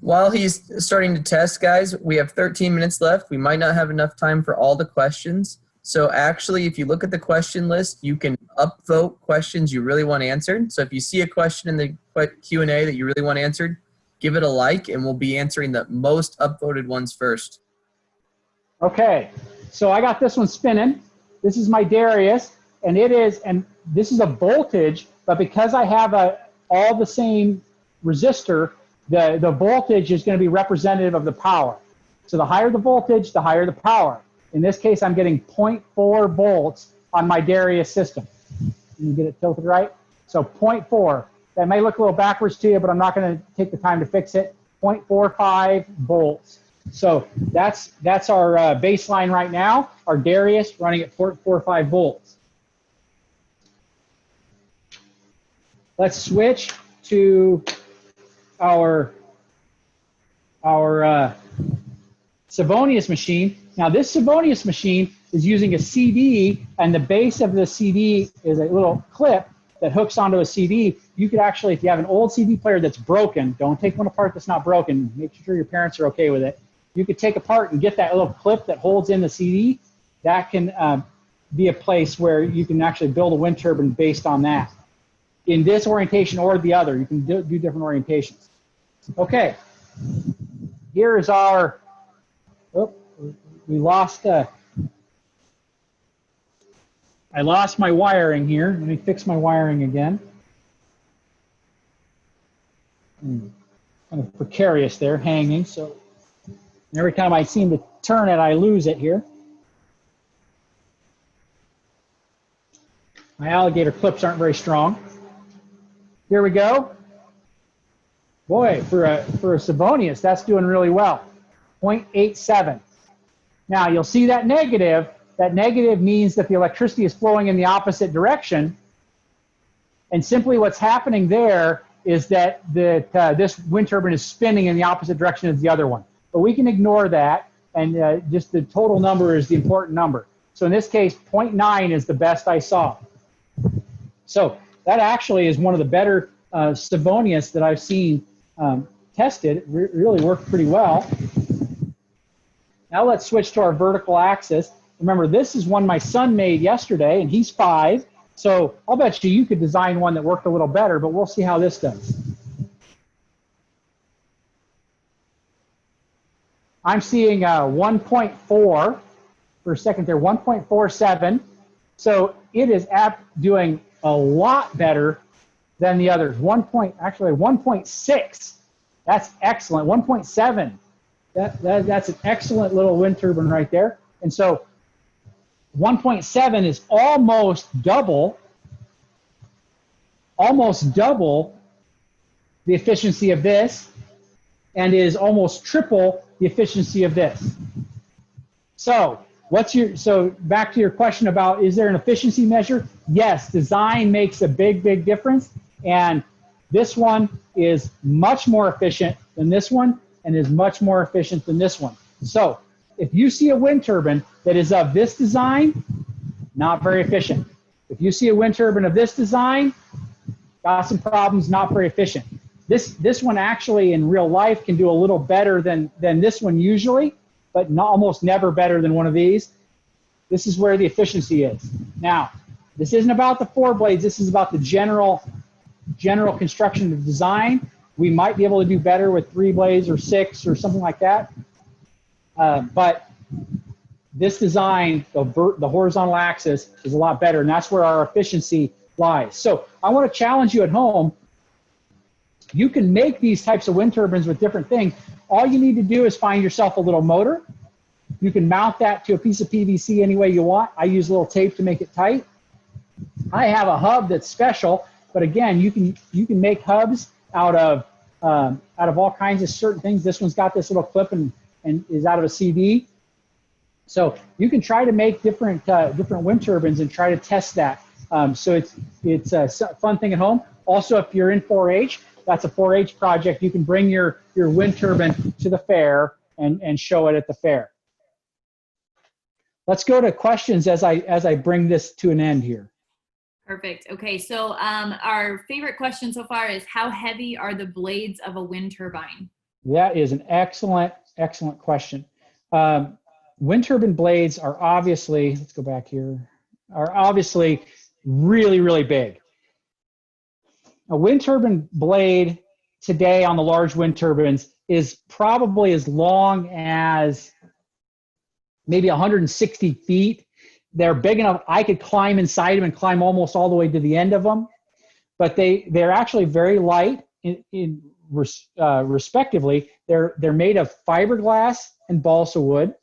While he's starting to test, guys, we have 13 minutes left. We might not have enough time for all the questions. So actually, if you look at the question list, you can upvote questions you really want answered. So if you see a question in the Q&A that you really want answered, give it a like, and we'll be answering the most upvoted ones first. Okay, so I got this one spinning. This is my Darius, and this is a voltage, but because I have all the same resistor, the voltage is going to be representative of the power. So the higher the voltage, the higher the power. In this case, I'm getting 0.4 volts on my Darius system. Can you get it tilted right? So 0.4. That may look a little backwards to you, but I'm not going to take the time to fix it. 0.45 volts. So that's our baseline right now. Our Darius running at 0.45 volts. Let's switch to our Savonius machine. Now this Savonius machine is using a CD, and the base of the CD is a little clip that hooks onto a CD. You could actually, if you have an old CD player that's broken, don't take one apart that's not broken. Make sure your parents are okay with it. You could take apart and get that little clip that holds in the CD. That can be a place where you can actually build a wind turbine based on that. In this orientation or the other, you can do different orientations. Okay, here is our, we lost, I lost my wiring here. Let me fix my wiring again. Kind of precarious there, hanging, so every time I seem to turn it, I lose it here. My alligator clips aren't very strong. Here we go. Boy, for a Savonius, that's doing really well. 0.87. Now you'll see that negative. That negative means that the electricity is flowing in the opposite direction. And simply what's happening there is that this wind turbine is spinning in the opposite direction as the other one. But we can ignore that, and just the total number is the important number. So in this case, 0.9 is the best I saw. So that actually is one of the better Savonius that I've seen tested. It really worked pretty well. Now let's switch to our vertical axis. Remember, this is one my son made yesterday, and he's 5. So I'll bet you could design one that worked a little better, but we'll see how this does. I'm seeing 1.4 for a second there, 1.47. So it is doing a lot better than the others. 1.6. That's excellent. 1.7. That's an excellent little wind turbine right there. And so 1.7 is almost double the efficiency of this, and is almost triple the efficiency of this. So back to your question about, is there an efficiency measure? Yes, design makes a big difference, and this one is much more efficient than this one, and is much more efficient than this one. So if you see a wind turbine that is of this design, not very efficient. If you see a wind turbine of this design, got some problems, not very efficient. This one actually in real life can do a little better than this one usually, but almost never better than one of these. This is where the efficiency is. Now, this isn't about the 4 blades. This is about the general construction of design. We might be able to do better with 3 blades or 6 or something like that. But this design, the horizontal axis, is a lot better, and that's where our efficiency lies. So I want to challenge you at home. You can make these types of wind turbines with different things. All you need to do is find yourself a little motor. You can mount that to a piece of PVC any way you want. I use a little tape to make it tight. I have a hub that's special, but again, you can make hubs out of all kinds of certain things. This one's got this little clip and is out of a CD. So you can try to make different wind turbines and try to test that. So it's a fun thing at home. Also, if you're in 4-H, that's a 4-H project. You can bring your wind turbine to the fair and show it at the fair. Let's go to questions as I bring this to an end here. Perfect. Okay, so our favorite question so far is, how heavy are the blades of a wind turbine? That is an excellent question. Wind turbine blades are obviously, let's go back here, are obviously really, really big. A wind turbine blade today on the large wind turbines is probably as long as maybe 160 feet. They're big enough I could climb inside them and climb almost all the way to the end of them. But they're actually very light respectively. They're made of fiberglass and balsa wood,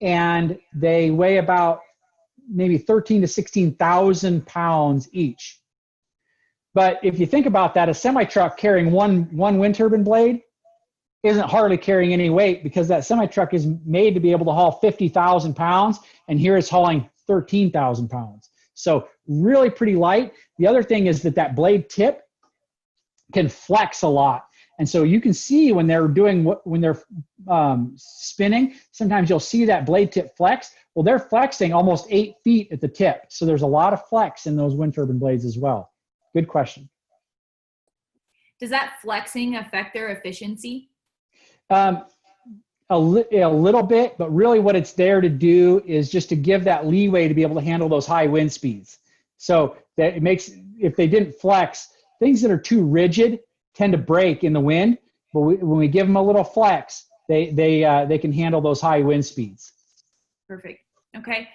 and they weigh about maybe 13 to 16,000 pounds each. But if you think about that, a semi-truck carrying one wind turbine blade isn't hardly carrying any weight, because that semi-truck is made to be able to haul 50,000 pounds, and here it's hauling 13,000 pounds. So really pretty light. The other thing is that blade tip can flex a lot. And so you can see when they're spinning, sometimes you'll see that blade tip flex. Well, they're flexing almost 8 feet at the tip. So there's a lot of flex in those wind turbine blades as well. Good question. Does that flexing affect their efficiency? A little bit, but really what it's there to do is just to give that leeway to be able to handle those high wind speeds. So that it makes, if they didn't flex, things that are too rigid tend to break in the wind. But when we give them a little flex, they can handle those high wind speeds. Perfect. Okay.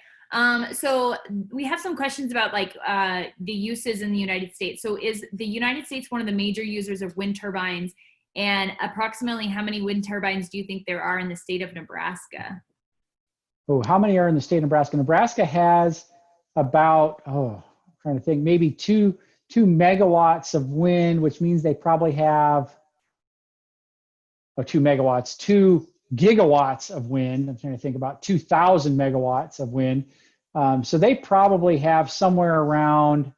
So we have some questions about the uses in the United States. So is the United States one of the major users of wind turbines? And approximately how many wind turbines do you think there are in the state of Nebraska? Oh, how many are in the state of Nebraska? Nebraska has about, I'm trying to think, maybe two megawatts of wind, which means they probably have 2 megawatts, 2 gigawatts of wind. I'm trying to think, about 2,000 megawatts of wind. So they probably have somewhere around,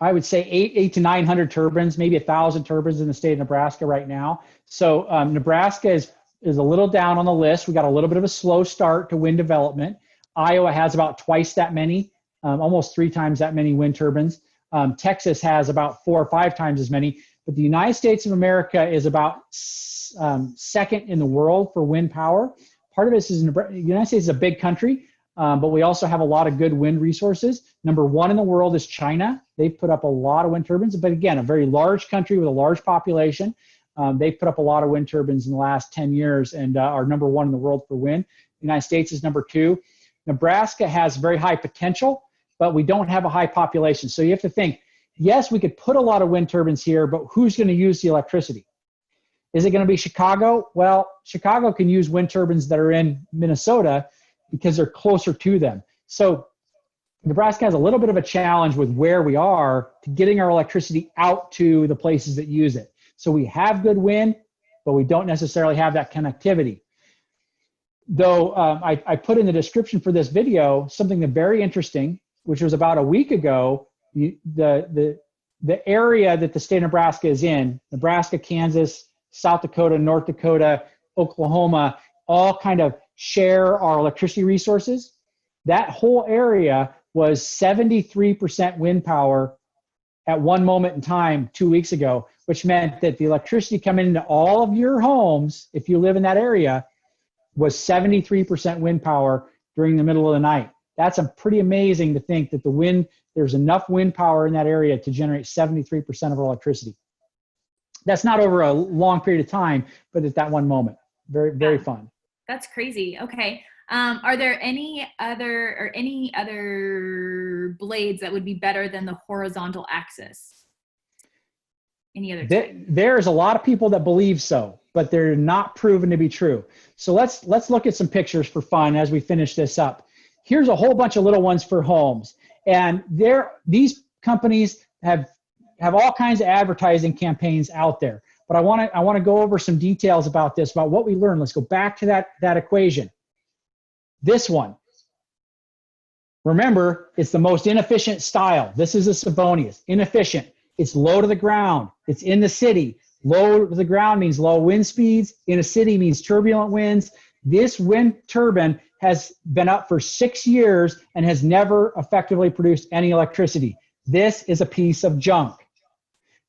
I would say 800 to 900 turbines, maybe 1,000 turbines in the state of Nebraska right now. So Nebraska is a little down on the list. We got a little bit of a slow start to wind development. Iowa has about twice that many, almost 3 times that many wind turbines. Texas has about 4 or 5 times as many. But the United States of America is about second in the world for wind power. Part of this is the United States is a big country, but we also have a lot of good wind resources. Number 1 in the world is China. They've put up a lot of wind turbines, but again, a very large country with a large population. They've put up a lot of wind turbines in the last 10 years and are number 1 in the world for wind. The United States is number 2. Nebraska has very high potential, but we don't have a high population. So you have to think, yes, we could put a lot of wind turbines here, but who's going to use the electricity? Is it going to be Chicago? Well, Chicago can use wind turbines that are in Minnesota because they're closer to them. So Nebraska has a little bit of a challenge with where we are to getting our electricity out to the places that use it. So we have good wind, but we don't necessarily have that connectivity. Though I put in the description for this video something that's very interesting, which was about a week ago. The the area that the state of Nebraska is in, Nebraska, Kansas, South Dakota, North Dakota, Oklahoma, all kind of share our electricity resources. That whole area was 73% wind power at one moment in time 2 weeks ago, which meant that the electricity coming into all of your homes, if you live in that area, was 73% wind power during the middle of the night. That's pretty amazing to think that there's enough wind power in that area to generate 73% of our electricity. That's not over a long period of time, but at that one moment. Very, very fun. That's crazy. Okay. Are there any other blades that would be better than the horizontal axis? Any other? There's a lot of people that believe so, but they're not proven to be true. So let's look at some pictures for fun as we finish this up. Here's a whole bunch of little ones for homes, and these companies have all kinds of advertising campaigns out there. But I want to go over some details about this, about what we learned. Let's go back to that equation. This one, remember, it's the most inefficient style. This is a Savonius, inefficient. It's low to the ground. It's in the city. Low to the ground means low wind speeds. In a city means turbulent winds. This wind turbine has been up for 6 years and has never effectively produced any electricity. This is a piece of junk.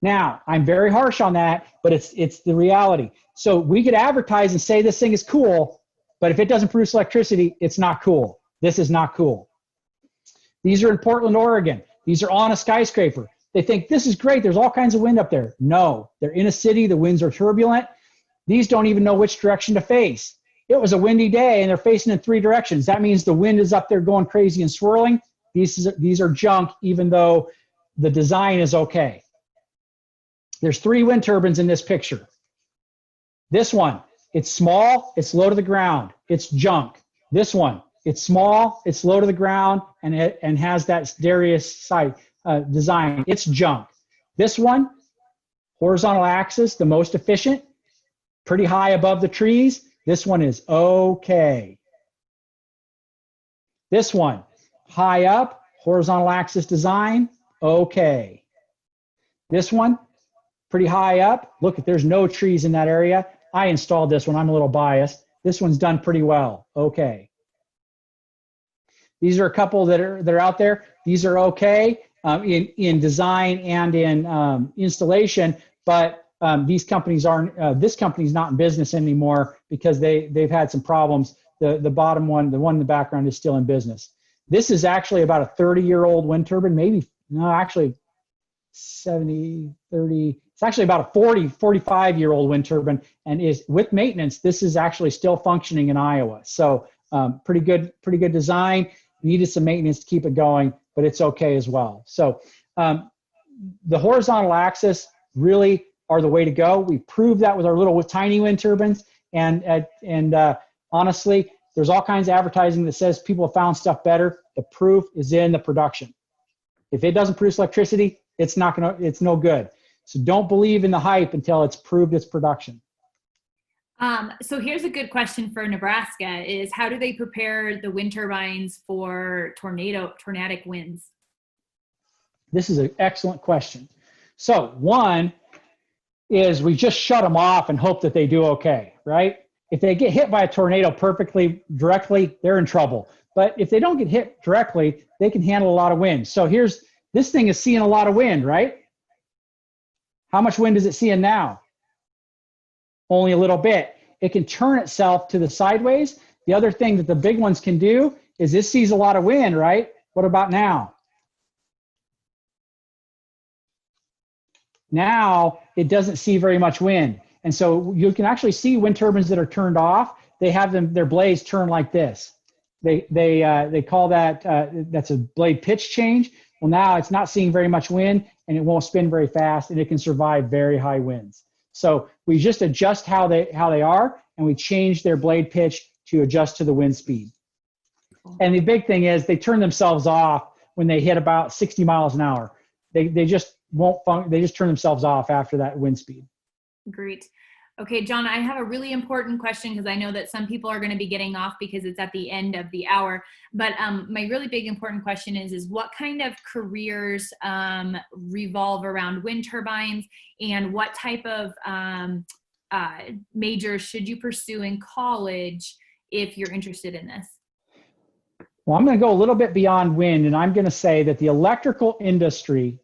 Now, I'm very harsh on that, but it's the reality. So we could advertise and say this thing is cool, but if it doesn't produce electricity, it's not cool. This is not cool. These are in Portland, Oregon. These are on a skyscraper. They think this is great. There's all kinds of wind up there. No, they're in a city. The winds are turbulent. These don't even know which direction to face. It was a windy day and they're facing in 3 directions. That means the wind is up there going crazy and swirling. These are junk, even though the design is okay. There's 3 wind turbines in this picture. This one, it's small, it's low to the ground, it's junk. This one, it's small, it's low to the ground, and has that Darius site design. It's junk. This one, horizontal axis, the most efficient, pretty high above the trees. This one is okay. This one, high up, horizontal axis design, okay. This one, pretty high up. Look, there's no trees in that area. I installed this one. I'm a little biased. This one's done pretty well. Okay. These are a couple that are out there. These are okay in design and in installation, but these companies aren't. This company's not in business anymore because they've had some problems. The bottom one, the one in the background, is still in business. This is actually about a 30-year-old wind turbine. Actually 70, 30. It's actually about a 45-year-old wind turbine, and is with maintenance. This is actually still functioning in Iowa. So pretty good design. Needed some maintenance to keep it going, but it's okay as well. So the horizontal axis really are the way to go. We proved that with our little tiny wind turbines, and honestly, there's all kinds of advertising that says people have found stuff better. The proof is in the production. If it doesn't produce electricity, it's no good. So don't believe in the hype until it's proved its production. So here's a good question for Nebraska is how do they prepare the wind turbines for tornadic winds? This is an excellent question. So one is we just shut them off and hope that they do okay, right? If they get hit by a tornado directly, they're in trouble. But if they don't get hit directly, they can handle a lot of wind. So this thing is seeing a lot of wind, right? How much wind is it seeing now? Only a little bit. It can turn itself to the sideways. The other thing that the big ones can do is this sees a lot of wind, right? What about now? Now it doesn't see very much wind. And so you can actually see wind turbines that are turned off. They have their blades turn like this. They call that, that's a blade pitch change. Well, now it's not seeing very much wind and it won't spin very fast and it can survive very high winds. So we just adjust how they are, and we change their blade pitch to adjust to the wind speed. And the big thing is they turn themselves off when they hit about 60 miles an hour. They just won't they just turn themselves off after that wind speed. Great. Okay, John, I have a really important question because I know that some people are going to be getting off because it's at the end of the hour. But my really big important question is what kind of careers revolve around wind turbines, and what type of majors should you pursue in college if you're interested in this? Well, I'm going to go a little bit beyond wind, and I'm going to say that the electrical industry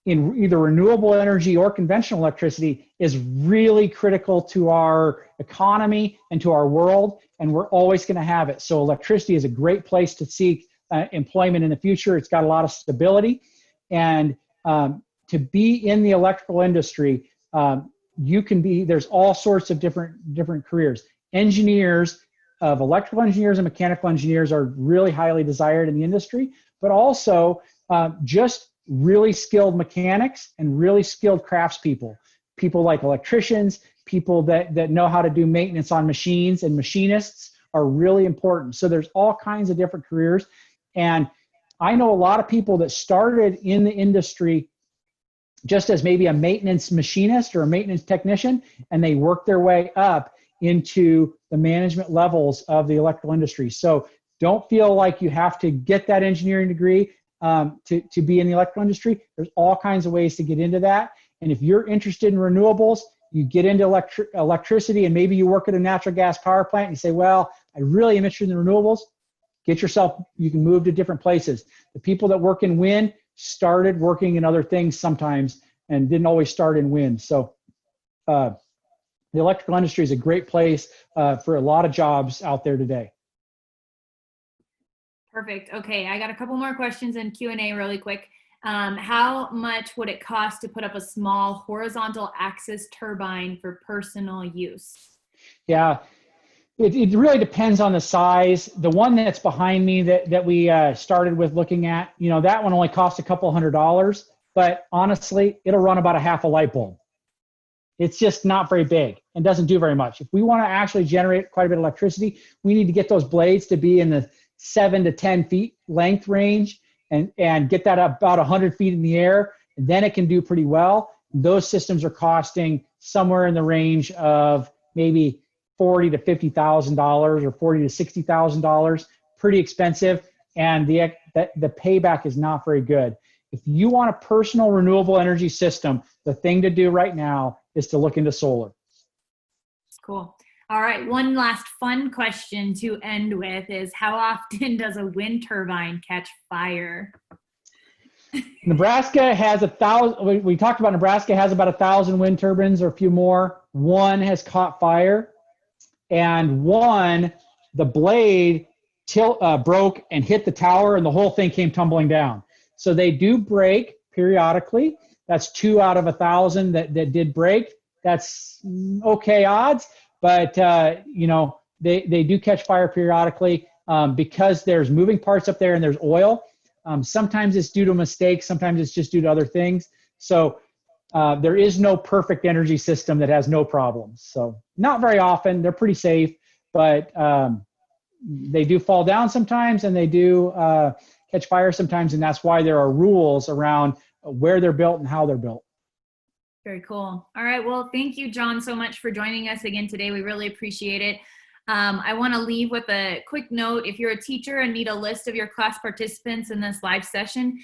in either renewable energy or conventional electricity is really critical to our economy and to our world, and we're always going to have it. So electricity is a great place to seek employment in the future. It's got a lot of stability, and to be in the electrical industry, there's all sorts of different careers. Engineers, of electrical engineers and mechanical engineers are really highly desired in the industry, but also just really skilled mechanics and really skilled craftspeople, people like electricians, people that know how to do maintenance on machines, and machinists are really important. So there's all kinds of different careers. And I know a lot of people that started in the industry just as maybe a maintenance machinist or a maintenance technician, and they work their way up into the management levels of the electrical industry. So don't feel like you have to get that engineering degree to be in the electrical industry. There's all kinds of ways to get into that. And if you're interested in renewables, you get into electricity, and maybe you work at a natural gas power plant and you say, well, I really am interested in renewables. You can move to different places. The people that work in wind started working in other things sometimes and didn't always start in wind. So the electrical industry is a great place for a lot of jobs out there today. Perfect. Okay, I got a couple more questions in Q&A really quick. How much would it cost to put up a small horizontal axis turbine for personal use? Yeah, it really depends on the size. The one that's behind me that we started with looking at, that one only costs a couple $100, but honestly, it'll run about a half a light bulb. It's just not very big and doesn't do very much. If we want to actually generate quite a bit of electricity, we need to get those blades to be in the 7 to 10 feet length range and get that up about 100 feet in the air. And then it can do pretty well. Those systems are costing somewhere in the range of maybe $40,000 to $50,000 or $40,000 to $60,000. Pretty expensive, and the payback is not very good. If you want a personal renewable energy system, the thing to do right now is to look into solar. Cool. All right, one last fun question to end with is, how often does a wind turbine catch fire? Nebraska has 1,000. We talked about Nebraska has about 1,000 wind turbines or a few more. One has caught fire, and the blade broke and hit the tower, and the whole thing came tumbling down. So they do break periodically. That's 2 out of 1,000 that did break. That's okay odds. But, they do catch fire periodically because there's moving parts up there and there's oil. Sometimes it's due to a mistake. Sometimes it's just due to other things. So there is no perfect energy system that has no problems. So not very often. They're pretty safe, but they do fall down sometimes, and they do catch fire sometimes. And that's why there are rules around where they're built and how they're built. Very cool. All right. Well, thank you, John, so much for joining us again today. We really appreciate it. I want to leave with a quick note. If you're a teacher and need a list of your class participants in this live session,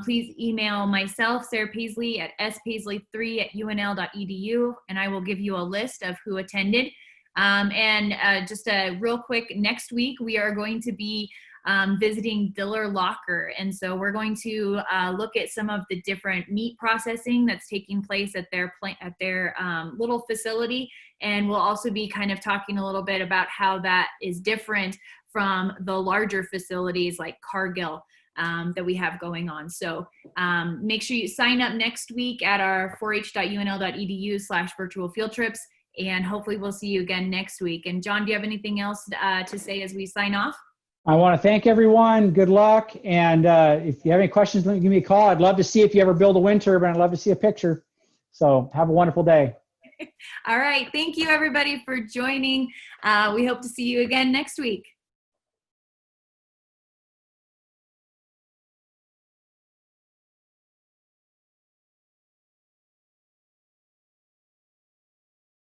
please email myself, Sarah Paisley, at spaisley3@unl.edu, and I will give you a list of who attended. Just a real quick, next week, we are going to be visiting Diller Locker. And so we're going to look at some of the different meat processing that's taking place at their little facility. And we'll also be kind of talking a little bit about how that is different from the larger facilities like Cargill that we have going on. So make sure you sign up next week at our 4h.unl.edu/virtual field trips. And hopefully we'll see you again next week. And John, do you have anything else to say as we sign off? I want to thank everyone. Good luck. And if you have any questions, give me a call. I'd love to see if you ever build a wind turbine. I'd love to see a picture. So have a wonderful day. All right. Thank you, everybody, for joining. We hope to see you again next week.